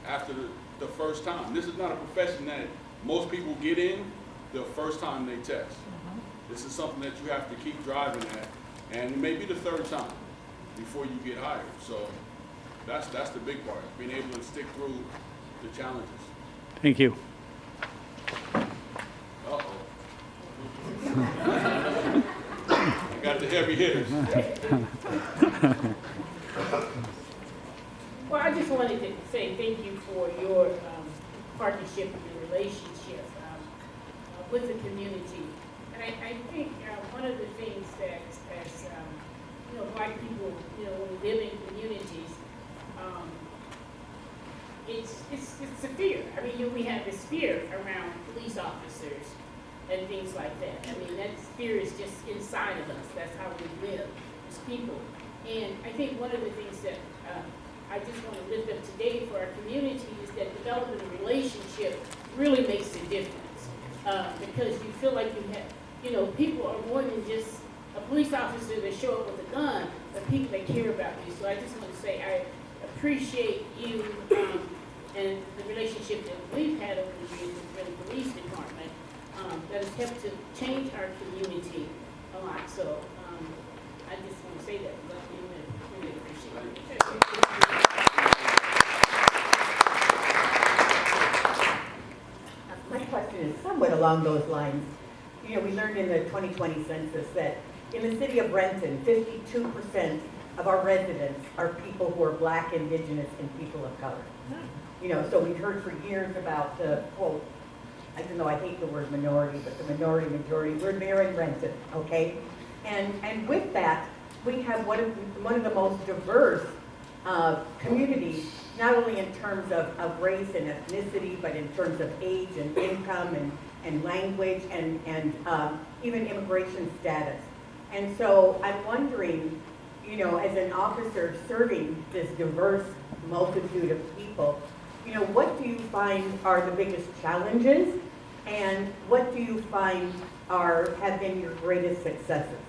after the first time. This is not a profession that most people get in the first time they test. This is something that you have to keep driving at, and it may be the third time before you get hired. So that's the big part, being able to stick through the challenges. Thank you. Uh-oh. I got the heavy hitters. Well, I just wanted to say thank you for your partnership and your relationship with the community. And I think one of the things that as Black people, when we live in communities, it's a fear. I mean, we have this fear around police officers and things like that. I mean, that fear is just inside of us. That's how we live as people. And I think one of the things that I just want to lift up today for our community is that developing a relationship really makes a difference. Because you feel like people are more than just a police officer that show up with a gun, but people that care about you. So I just want to say I appreciate you and the relationship that we've had over the years with the police department that has helped to change our community a lot. So I just want to say that. I really appreciate it. My question is somewhat along those lines. We learned in the 2020 census that in the city of Renton, 52% of our residents are people who are Black, Indigenous, and people of color. So we've heard for years about the, quote, I don't know, I hate the word minority, but the majority, we're there in Renton, okay? And with that, we have one of the most diverse communities, not only in terms of race and ethnicity, but in terms of age and income and language and even immigration status. And so I'm wondering, as an officer serving this diverse multitude of people, what do you find are the biggest challenges, and what do you find have been your greatest successes?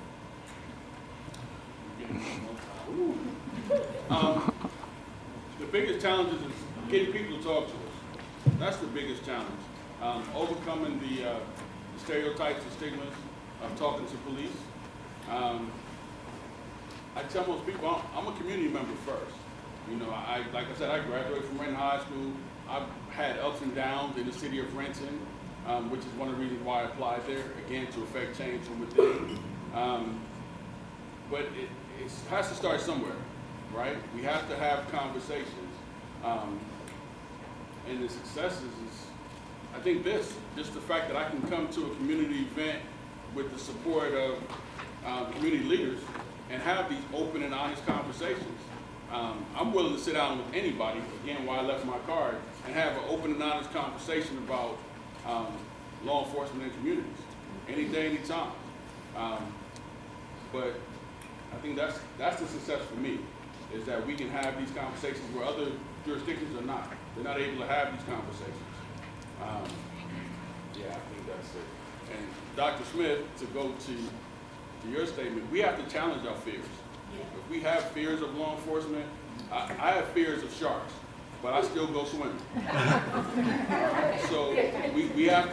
The biggest challenge is getting people to talk to us. That's the biggest challenge. Overcoming the stereotypes and stigmas of talking to police. I tell most people I'm a community member first. Like I said, I graduated from Renton High School. I've had ups and downs in the city of Renton, which is one of the reasons why I applied there, again, to affect change from within. But it has to start somewhere, right? We have to have conversations. And the successes is, I think just the fact that I can come to a community event with the support of community leaders and have these open and honest conversations. I'm willing to sit down with anybody, again, why I left my card, and have an open and honest conversation about law enforcement and communities, any day, any time. But I think that's the success for me, is that we can have these conversations where other jurisdictions are not. They're not able to have these conversations. Yeah, I think that's it. And Dr. Smith, to go to your statement, we have to challenge our fears. If we have fears of law enforcement, I have fears of sharks, but I still go swimming. So we have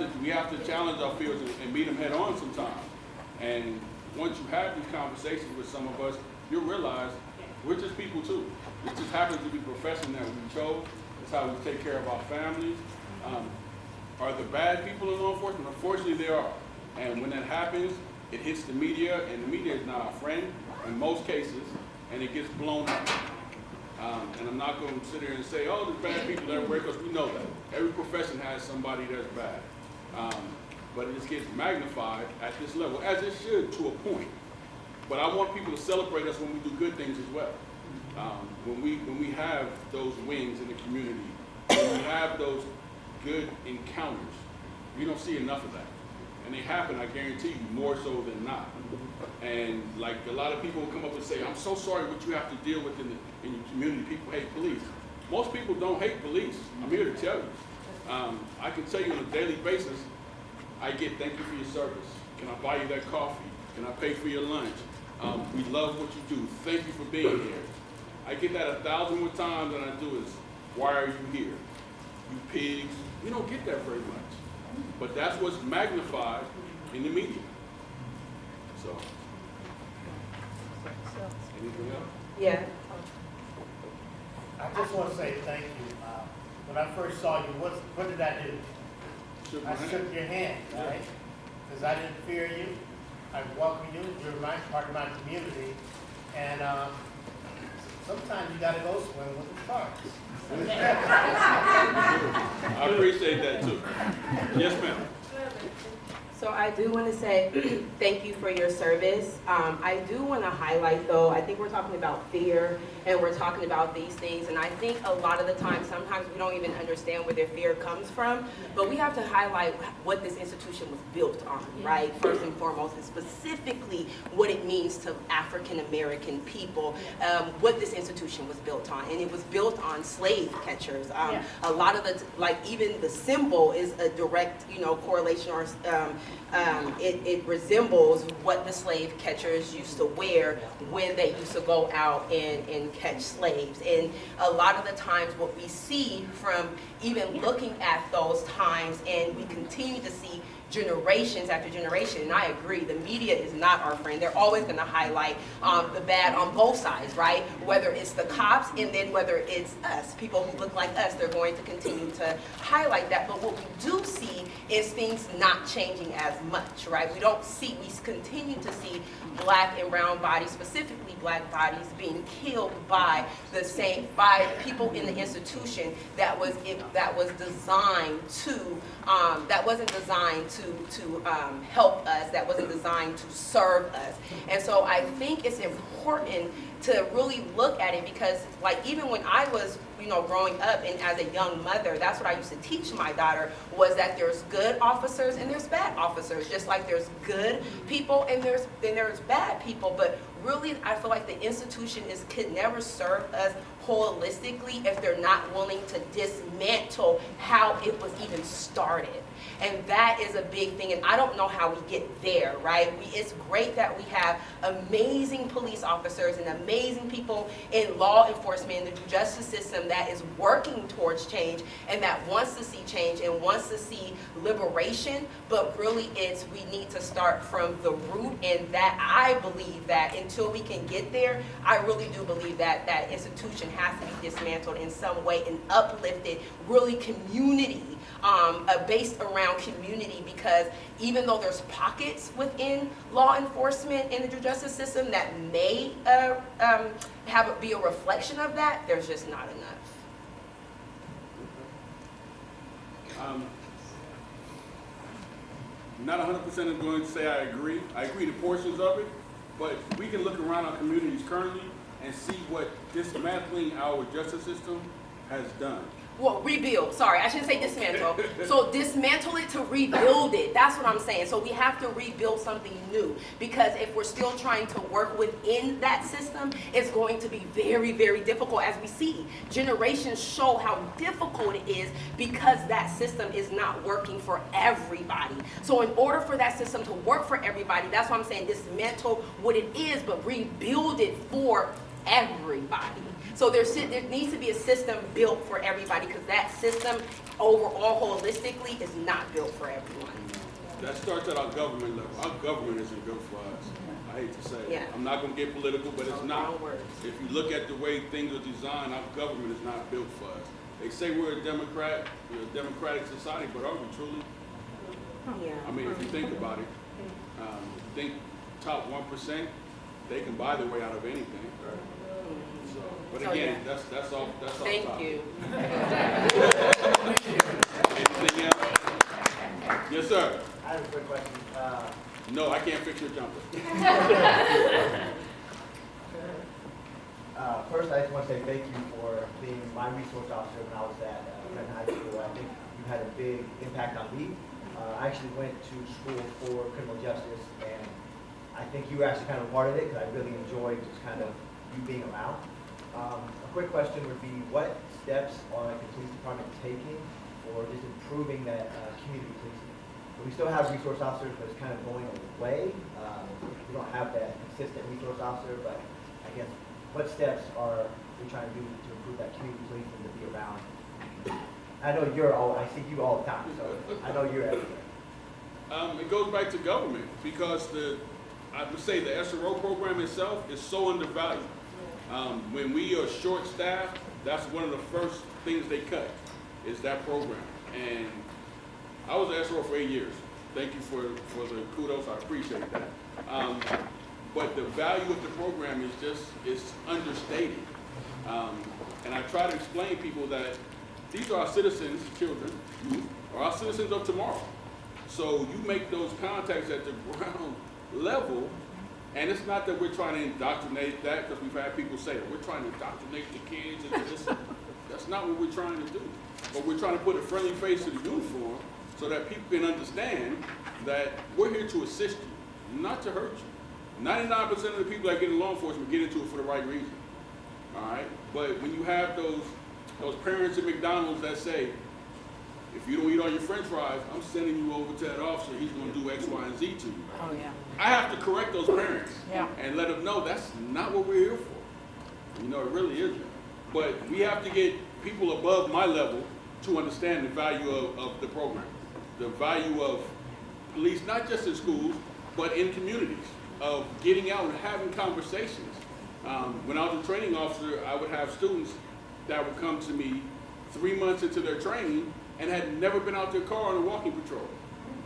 to challenge our fears and meet them head on sometimes. And once you have these conversations with some of us, you'll realize we're just people too. It just happens to be the profession that we chose. It's how we take care of our families. Are there bad people in law enforcement? Unfortunately, there are. And when that happens, it hits the media, and the media is not our friend in most cases, and it gets blown up. And I'm not going to sit here and say, oh, there's bad people everywhere, because we know that. Every profession has somebody that's bad. But it just gets magnified at this level, as it should to a point. But I want people to celebrate us when we do good things as well. When we have those wins in the community, when we have those good encounters, you don't see enough of that. And they happen, I guarantee you, more so than not. And like a lot of people will come up and say, I'm so sorry what you have to deal with in your community. People hate police. Most people don't hate police. I'm here to tell you. I can tell you on a daily basis, I get thank you for your service. Can I buy you that coffee? Can I pay for your lunch? We love what you do. Thank you for being here. I get that 1,000 more times than I do is, why are you here? You pigs. We don't get that very much. But that's what's magnified in the media. So, anything else? Yeah. I just want to say thank you. When I first saw you, what did I do? I shook your hand, right? Because I didn't fear you. I welcome you. You're part of my community. And sometimes you got to go swim with the sharks. I appreciate that too. Yes, ma'am. So I do want to say thank you for your service. I do want to highlight, though, I think we're talking about fear and we're talking about these things, and I think a lot of the time, sometimes we don't even understand where their fear comes from, but we have to highlight what this institution was built on, right? First and foremost, and specifically what it means to African American people, what this institution was built on, and it was built on slave catchers. A lot of the, like even the symbol is a direct, correlation, or it resembles what the slave catchers used to wear when they used to go out and catch slaves. And a lot of the times what we see from even looking at those times, and we continue to see generations after generation, and I agree, the media is not our friend. They're always going to highlight the bad on both sides, right? Whether it's the cops and then whether it's us, people who look like us, they're going to continue to highlight that. But what we do see is things not changing as much, right? We continue to see black and brown bodies, specifically black bodies, being killed by people in the institution that was designed to that wasn't designed to help us, that wasn't designed to serve us. And so I think it's important to really look at it, because like even when I was growing up and as a young mother, that's what I used to teach my daughter, was that there's good officers and there's bad officers, just like there's good people and there's bad people. But really, I feel like the institution could never serve us holistically if they're not willing to dismantle how it was even started. And that is a big thing, and I don't know how we get there, right? It's great that we have amazing police officers and amazing people in law enforcement and the justice system that is working towards change and that wants to see change and wants to see liberation, but really we need to start from the root, and that I believe that until we can get there, I really do believe that that institution has to be dismantled in some way and uplifted, really community, based around community, because even though there's pockets within law enforcement and the justice system that may be a reflection of that, there's just not enough. not 100% is going to say I agree. I agree to portions of it, but we can look around our communities currently and see what dismantling our justice system has done. Well, rebuild. Sorry, I shouldn't say dismantle. So dismantle it to rebuild it. That's what I'm saying. So we have to rebuild something new, because if we're still trying to work within that system, it's going to be very, very difficult. As we see, generations show how difficult it is because that system is not working for everybody. So in order for that system to work for everybody, that's why I'm saying dismantle what it is, but rebuild it for everybody. So there needs to be a system built for everybody, because that system overall holistically is not built for everyone. That starts at our government level. Our government isn't built for us. I hate to say it. Yeah. I'm not going to get political, but it's not. If you look at the way things are designed, our government is not built for us. They say we're a democratic society, but are we truly? Yeah. I mean, if you think about it, think top 1%, they can buy their way out of anything. Right? So, but again, that's all. Thank you. Anything else? Yes, sir. I have a quick question. No, I can't fix your jumper. First, I just want to say thank you for being my resource officer when I was at Renton High School. I think you had a big impact on me. I actually went to school for criminal justice, and I think you actually kind of wanted it, because I really enjoyed just kind of you being around. A quick question would be, what steps are the police department taking for just improving that community policing? We still have resource officers, but it's kind of going away. We don't have that consistent resource officer, but I guess what steps are we trying to do to improve that community policing to be around? I know I see you all the time, so I know you're everywhere. It goes back to government, because I would say the SRO program itself is so undervalued. When we are short-staffed, that's one of the first things they cut, is that program. And I was an SRO for 8 years. Thank you for the kudos. I appreciate that. But the value of the program is understated. And I try to explain to people that these are our citizens, children, youth, are our citizens of tomorrow. So you make those contacts at the ground level, and it's not that we're trying to indoctrinate that, because we've had people say that we're trying to indoctrinate the kids into this. That's not what we're trying to do. But we're trying to put a friendly face to the uniform so that people can understand that we're here to assist you, not to hurt you. 99% of the people that get in law enforcement get into it for the right reason. All right? But when you have those parents at McDonald's that say, if you don't eat all your french fries, I'm sending you over to that officer, he's going to do X, Y, and Z to you. Oh, yeah. I have to correct those parents and let them know that's not what we're here for. You know, it really isn't. But we have to get people above my level to understand the value of the program, the value of police, not just in schools, but in communities, of getting out and having conversations. When I was a training officer, I would have students that would come to me 3 months into their training and had never been out their car on a walking patrol,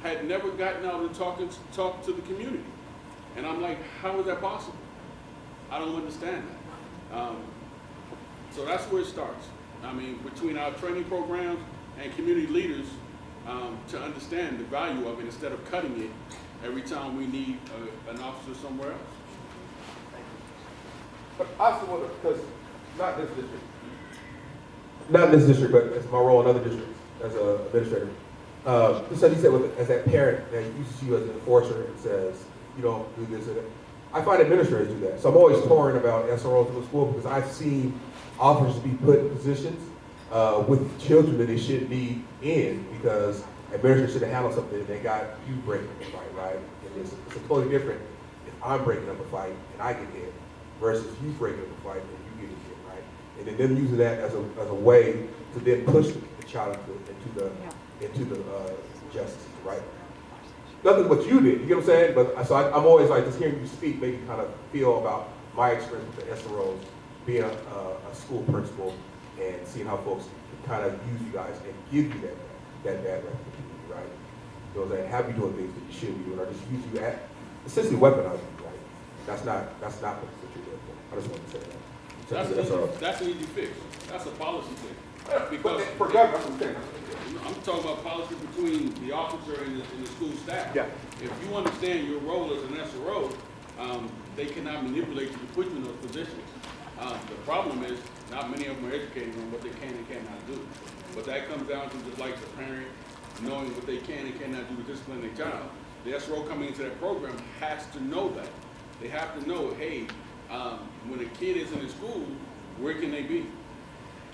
had never gotten out and talk to the community. And I'm like, how is that possible? I don't understand that. So that's where it starts. I mean, between our training programs and community leaders to understand the value of it instead of cutting it every time we need an officer somewhere else. But I also want to, because not in this district, but it's my role in other districts as an administrator. He said, as that parent that uses you as an enforcer and says, you don't do this and that. I find administrators do that. So I'm always torn about SROs in the school, because I've seen officers be put in positions with children that they shouldn't be in, because administrators should have handled something and they got you breaking a fight, right? And it's a totally different if I'm breaking up a fight and I get hit versus you breaking up a fight and you getting hit, right? And then them using that as a way to then push the child into the justice, right? Nothing but you did, you get what I'm saying? But so I'm always like, just hearing you speak made me kind of feel about my experience with the SROs, being a school principal and seeing how folks kind of use you guys and give you that bad reputation, right? Those that have you doing things that you shouldn't be doing, or just use you at essentially weaponize you, right? That's not what you're doing. I just wanted to say that. That's an easy fix. That's a policy thing. Because for government, I'm talking about policy between the officer and the school staff. Yeah. If you understand your role as an SRO, they cannot manipulate you to put you in those positions. The problem is, not many of them are educated on what they can and cannot do. But that comes down to just like the parent knowing what they can and cannot do to discipline their child. The SRO coming into that program has to know that. They have to know, hey, when a kid is in school, where can they be?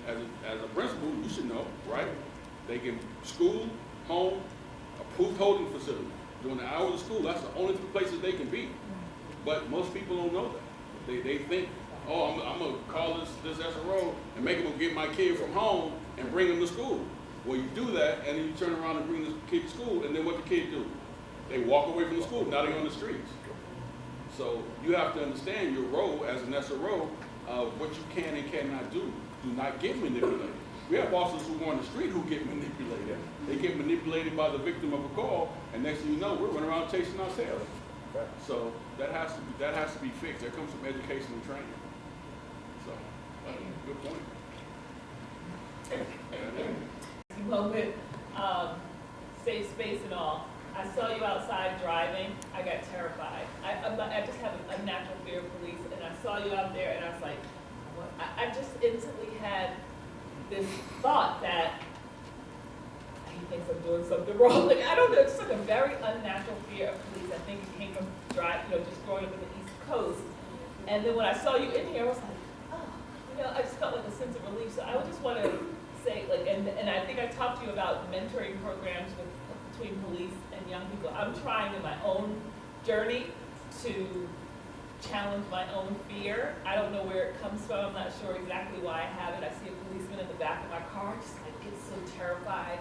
As a principal, you should know, right? They can school, home, approved holding facility. During the hours of school, that's the only two places they can be. But most people don't know that. They think, oh, I'm gonna call this SRO and make them get my kid from home and bring him to school. Well, you do that, and then you turn around and bring the kid to school, and then what the kid do? They walk away from the school. Now they're on the streets. So you have to understand your role as an SRO of what you can and cannot do. Do not get manipulated. We have officers who go on the street who get manipulated. They get manipulated by the victim of a call, and next thing you know, we're running around chasing our tails. So that has to be fixed. That comes from education and training. So, good point. Moment, safe space and all. I saw you outside driving. I got terrified. I just have a natural fear of police, and I saw you out there, and I was like, what? I just instantly had this thought that he thinks I'm doing something wrong. Like, I don't know, it's like a very unnatural fear of police. I think it came from just growing up in the East Coast. And then when I saw you in here, I was like, oh, I just felt like a sense of relief. So I would just want to say, like, and I think I talked to you about mentoring programs between police and young people. I'm trying in my own journey to challenge my own fear. I don't know where it comes from. I'm not sure exactly why I have it. I see a policeman in the back of my car, just like get so terrified.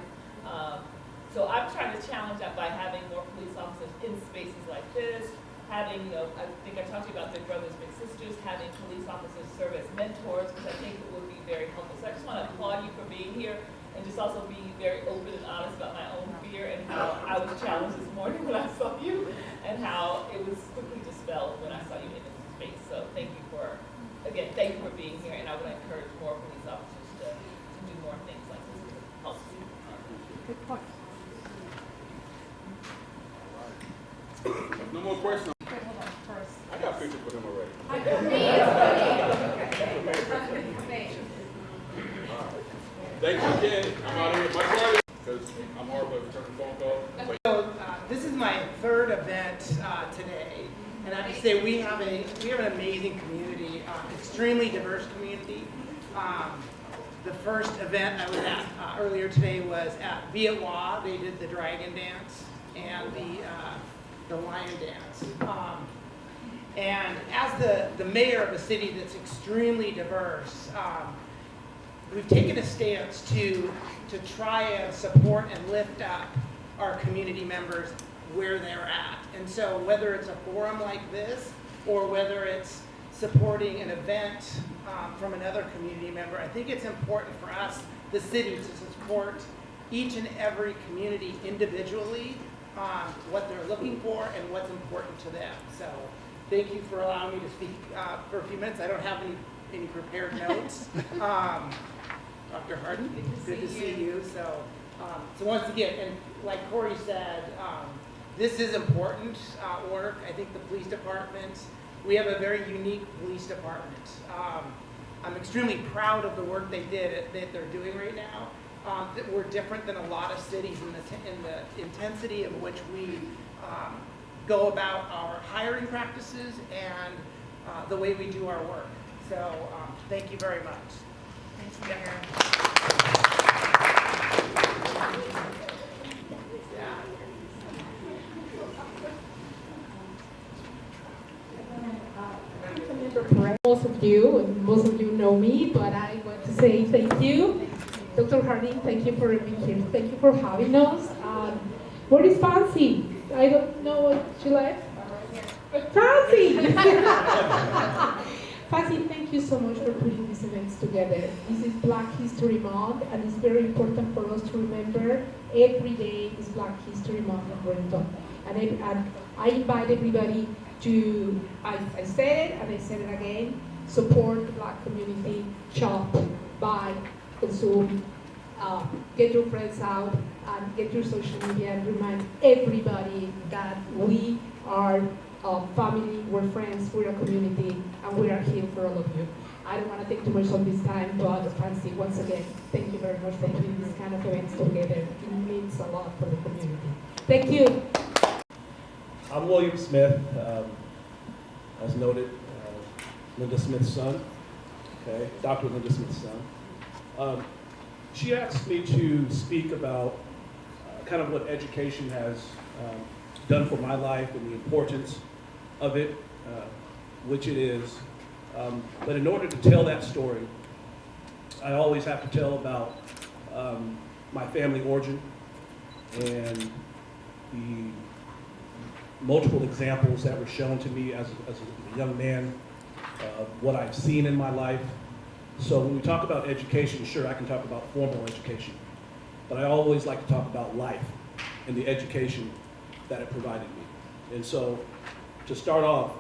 So I'm trying to challenge that by having more police officers in spaces like this, having, I think I talked to you about Big Brothers, Big Sisters, having police officers serve as mentors, because I think it would be very helpful. So I just want to applaud you for being here and just also be very open and honest about my own fear and how I was challenged this morning when I saw you and how it was quickly dispelled when I saw you in this space. So thank you for being here, and I would encourage more police officers to do more things like this to help you. Good point. No more questions. Wait, hold on, first. I got pictures with him already. Thank you again. I'm out of here. My party, because I'm horrible at returning phone calls. So this is my third event today, and I have to say we have an amazing community, extremely diverse community. The first event I was at earlier today was at Viet Hoa. They did the dragon dance and the lion dance. And as the mayor of a city that's extremely diverse, we've taken a stance to try and support and lift up our community members where they're at. And so whether it's a forum like this or whether it's supporting an event from another community member, I think it's important for us, the city, to support each and every community individually on what they're looking for and what's important to them. So thank you for allowing me to speak for a few minutes. I don't have any prepared notes. Dr. Harden, good to see you. So once again, and like Corey said, this is important work. I think the police department, we have a very unique police department. I'm extremely proud of the work that they're doing right now. That we're different than a lot of cities in the intensity in which we go about our hiring practices and the way we do our work. So thank you very much. Thanks, Mayor. Most of you know me, but I want to say thank you. Dr. Harding, thank you for being here. Thank you for having us. Where is Fancy? I don't know what she left. Fancy! Fancy, thank you so much for putting these events together. This is Black History Month, and it's very important for us to remember every day is Black History Month in Renton. And I invite everybody to, I said it and I said it again, support the Black community, shop, buy, consume, get your friends out and get your social media and remind everybody that we are family, we're friends, we're a community, and we are here for all of you. I don't want to take too much of this time, but Francie, once again, thank you very much for putting these kind of events together. It means a lot for the community. Thank you. I'm William Smith, as noted, Linda Smith's son, okay, Dr. Linda Smith's son. She asked me to speak about kind of what education has done for my life and the importance of it, which it is. But in order to tell that story, I always have to tell about my family origin and the multiple examples that were shown to me as a young man of what I've seen in my life. So when we talk about education, sure, I can talk about formal education, but I always like to talk about life and the education that it provided me. And so to start off,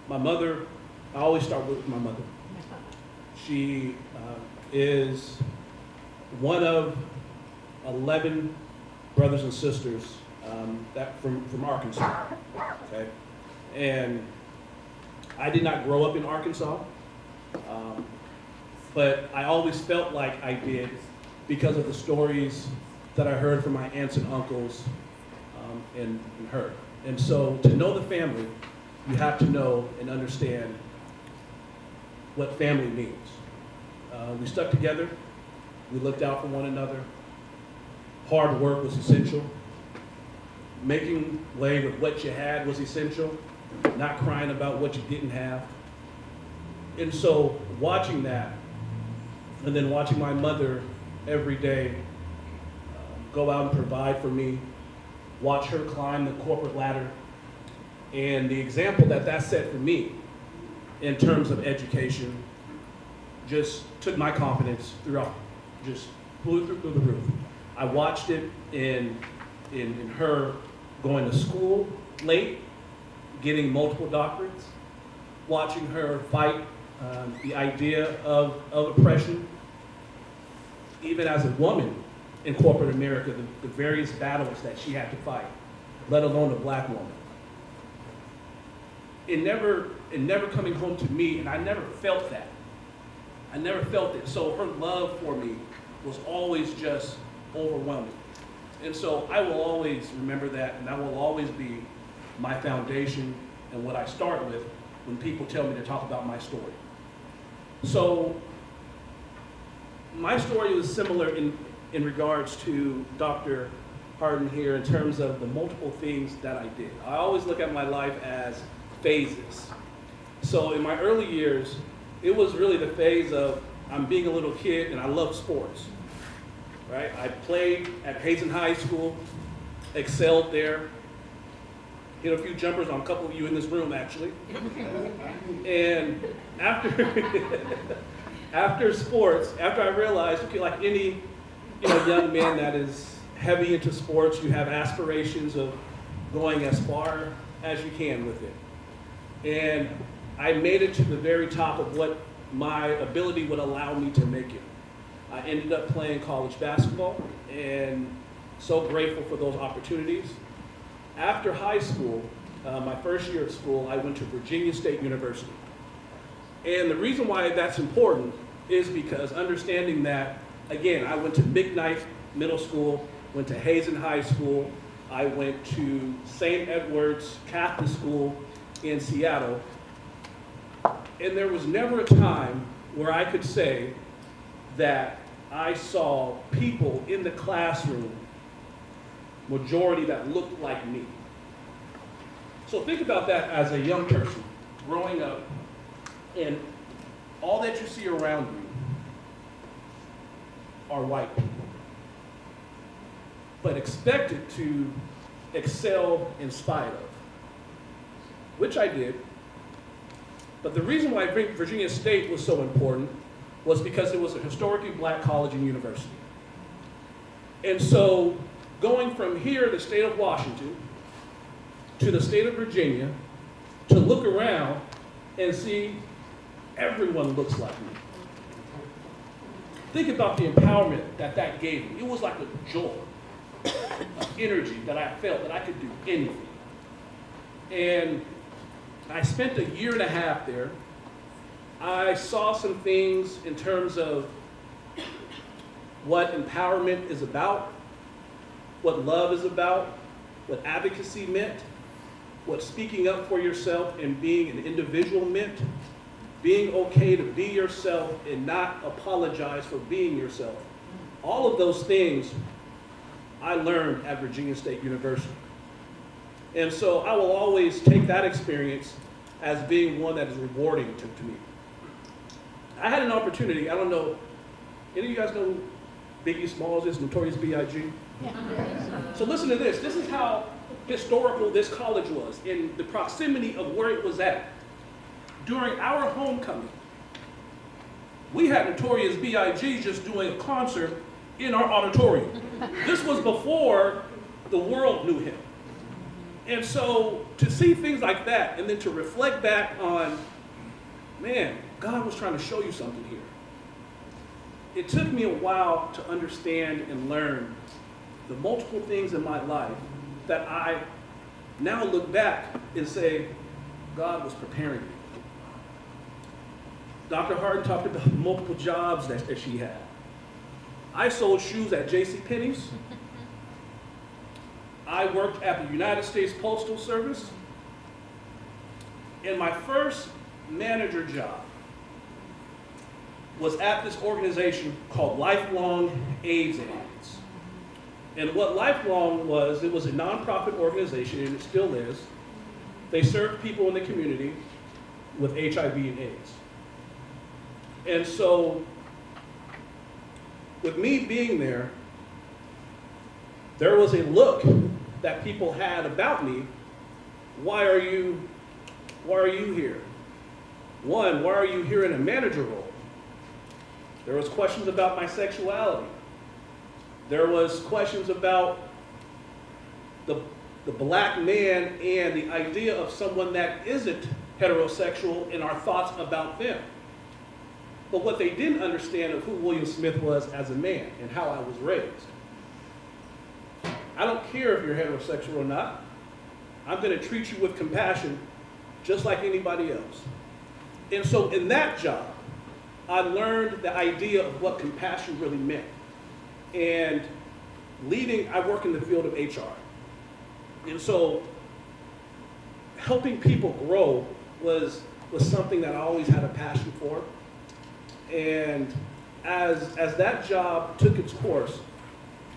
my mother, I always start with my mother. She is one of 11 brothers and sisters that from Arkansas, okay? And I did not grow up in Arkansas, but I always felt like I did because of the stories that I heard from my aunts and uncles and her. And so to know the family, you have to know and understand what family means. We stuck together, we looked out for one another. Hard work was essential. Making way with what you had was essential. Not crying about what you didn't have. And so watching that, and then watching my mother every day go out and provide for me, watch her climb the corporate ladder, and the example that set for me in terms of education just took my confidence throughout, just blew through the roof. I watched it in her going to school late, getting multiple doctorates, watching her fight the idea of oppression, even as a woman in corporate America, the various battles that she had to fight, let alone a black woman. It never coming home to me, and I never felt that. I never felt it. So her love for me was always just overwhelming. And so I will always remember that, and that will always be my foundation and what I start with when people tell me to talk about my story. So my story was similar in regards to Dr. Harden here in terms of the multiple things that I did. I always look at my life as phases. So in my early years, it was really the phase of I'm being a little kid and I love sports, right? I played at Hazen High School, excelled there, hit a few jumpers on a couple of you in this room actually. And after sports, after I realized, okay, like any young man that is heavy into sports, you have aspirations of going as far as you can with it. And I made it to the very top of what my ability would allow me to make it. I ended up playing college basketball and so grateful for those opportunities. After high school, my first year of school, I went to Virginia State University. And the reason why that's important is because understanding that, again, I went to McKnight Middle School, went to Hazen High School, I went to St. Edward's Catholic School in Seattle, and there was never a time where I could say that I saw people in the classroom, majority that looked like me. So think about that as a young person growing up, and all that you see around you are white people, but expected to excel in spite of, which I did. But the reason why Virginia State was so important was because it was a historically black college and university. And so going from here, the state of Washington, to the state of Virginia, to look around and see everyone looks like me. think about the empowerment that gave me. It was like a joy, of energy that I felt that I could do anything. And I spent a year and a half there. I saw some things in terms of what empowerment is about, what love is about, what advocacy meant, what speaking up for yourself and being an individual meant, being okay to be yourself and not apologize for being yourself. All of those things I learned at Virginia State University. And so I will always take that experience as being one that is rewarding to me. I had an opportunity, I don't know, any of you guys know who Biggie Smalls is, Notorious B.I.G.? Yeah. So listen to this. This is how historical this college was in the proximity of where it was at. During our homecoming, we had Notorious B.I.G. just doing a concert in our auditorium. This was before the world knew him. And so to see things like that and then to reflect back on, man, God was trying to show you something here. It took me a while to understand and learn the multiple things in my life that I now look back and say, God was preparing me. Dr. Harden talked about multiple jobs that she had. I sold shoes at JCPenney's. I worked at the United States Postal Service. And my first manager job was at this organization called Lifelong AIDS and AIDS. And what Lifelong was, it was a nonprofit organization, and it still is. They served people in the community with HIV and AIDS. And so, with me being there, there was a look that people had about me. Why are you here? One, why are you here in a manager role? There was questions about my sexuality. There was questions about the black man and the idea of someone that isn't heterosexual and our thoughts about them. But what they didn't understand of who William Smith was as a man and how I was raised. I don't care if you're heterosexual or not. I'm going to treat you with compassion just like anybody else. And so in that job, I learned the idea of what compassion really meant. And I work in the field of HR. And so helping people grow was something that I always had a passion for. And as that job took its course,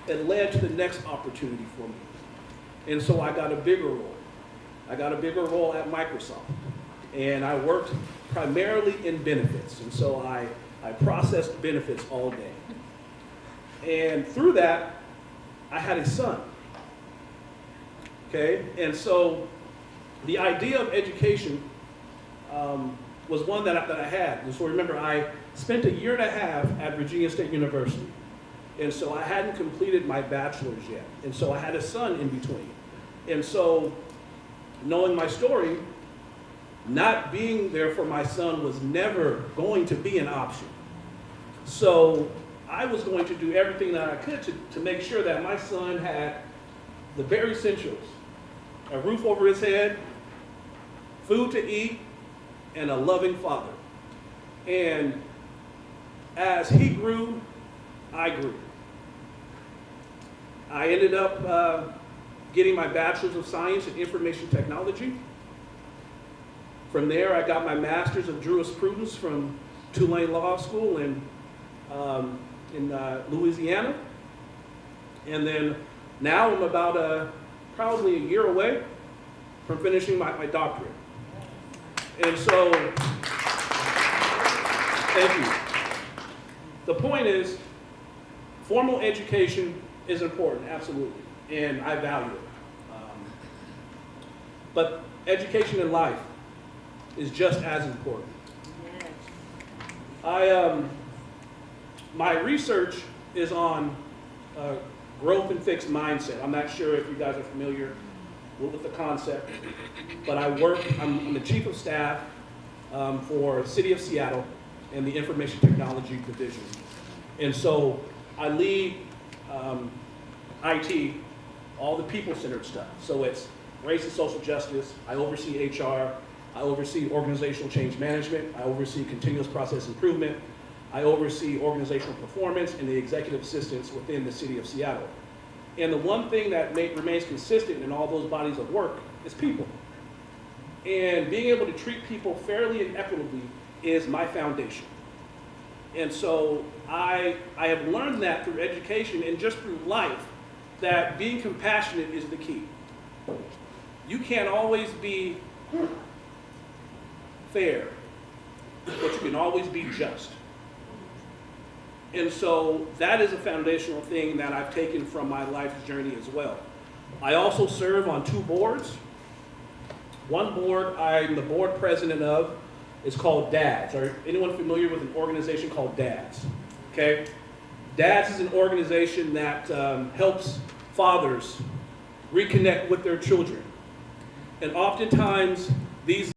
it led to the next opportunity for me. And so I got a bigger role. I got a bigger role at Microsoft. And I worked primarily in benefits. And so I processed benefits all day. And through that, I had a son. Okay? And so the idea of education was one that I had. And so remember, I spent a year and a half at Virginia State University. And so I hadn't completed my bachelor's yet. And so I had a son in between. And so knowing my story, not being there for my son was never going to be an option. So I was going to do everything that I could to make sure that my son had the bare essentials: a roof over his head, food to eat, and a loving father. And as he grew, I grew. I ended up getting my Bachelor's of Science in Information Technology. From there, I got my Master's of Jurisprudence from Tulane Law School in Louisiana. And then now I'm about probably a year away from finishing my doctorate. And so, thank you. The point is, formal education is important, absolutely, and I value it. But education in life is just as important. My research is on growth and fixed mindset. I'm not sure if you guys are familiar with the concept, but I'm the chief of staff for the city of Seattle and the information technology division. And so I lead IT, all the people-centered stuff. So it's race and social justice, I oversee HR, I oversee organizational change management, I oversee continuous process improvement, I oversee organizational performance and the executive assistants within the city of Seattle. And the one thing that remains consistent in all those bodies of work is people. And being able to treat people fairly and equitably is my foundation. And so I have learned that through education and just through life, that being compassionate is the key. You can't always be fair, but you can always be just. And so that is a foundational thing that I've taken from my life's journey as well. I also serve on 2 boards. One board I'm the board president of is called DADS. Are anyone familiar with an organization called DADS? Okay? DADS is an organization that helps fathers reconnect with their children. And oftentimes, these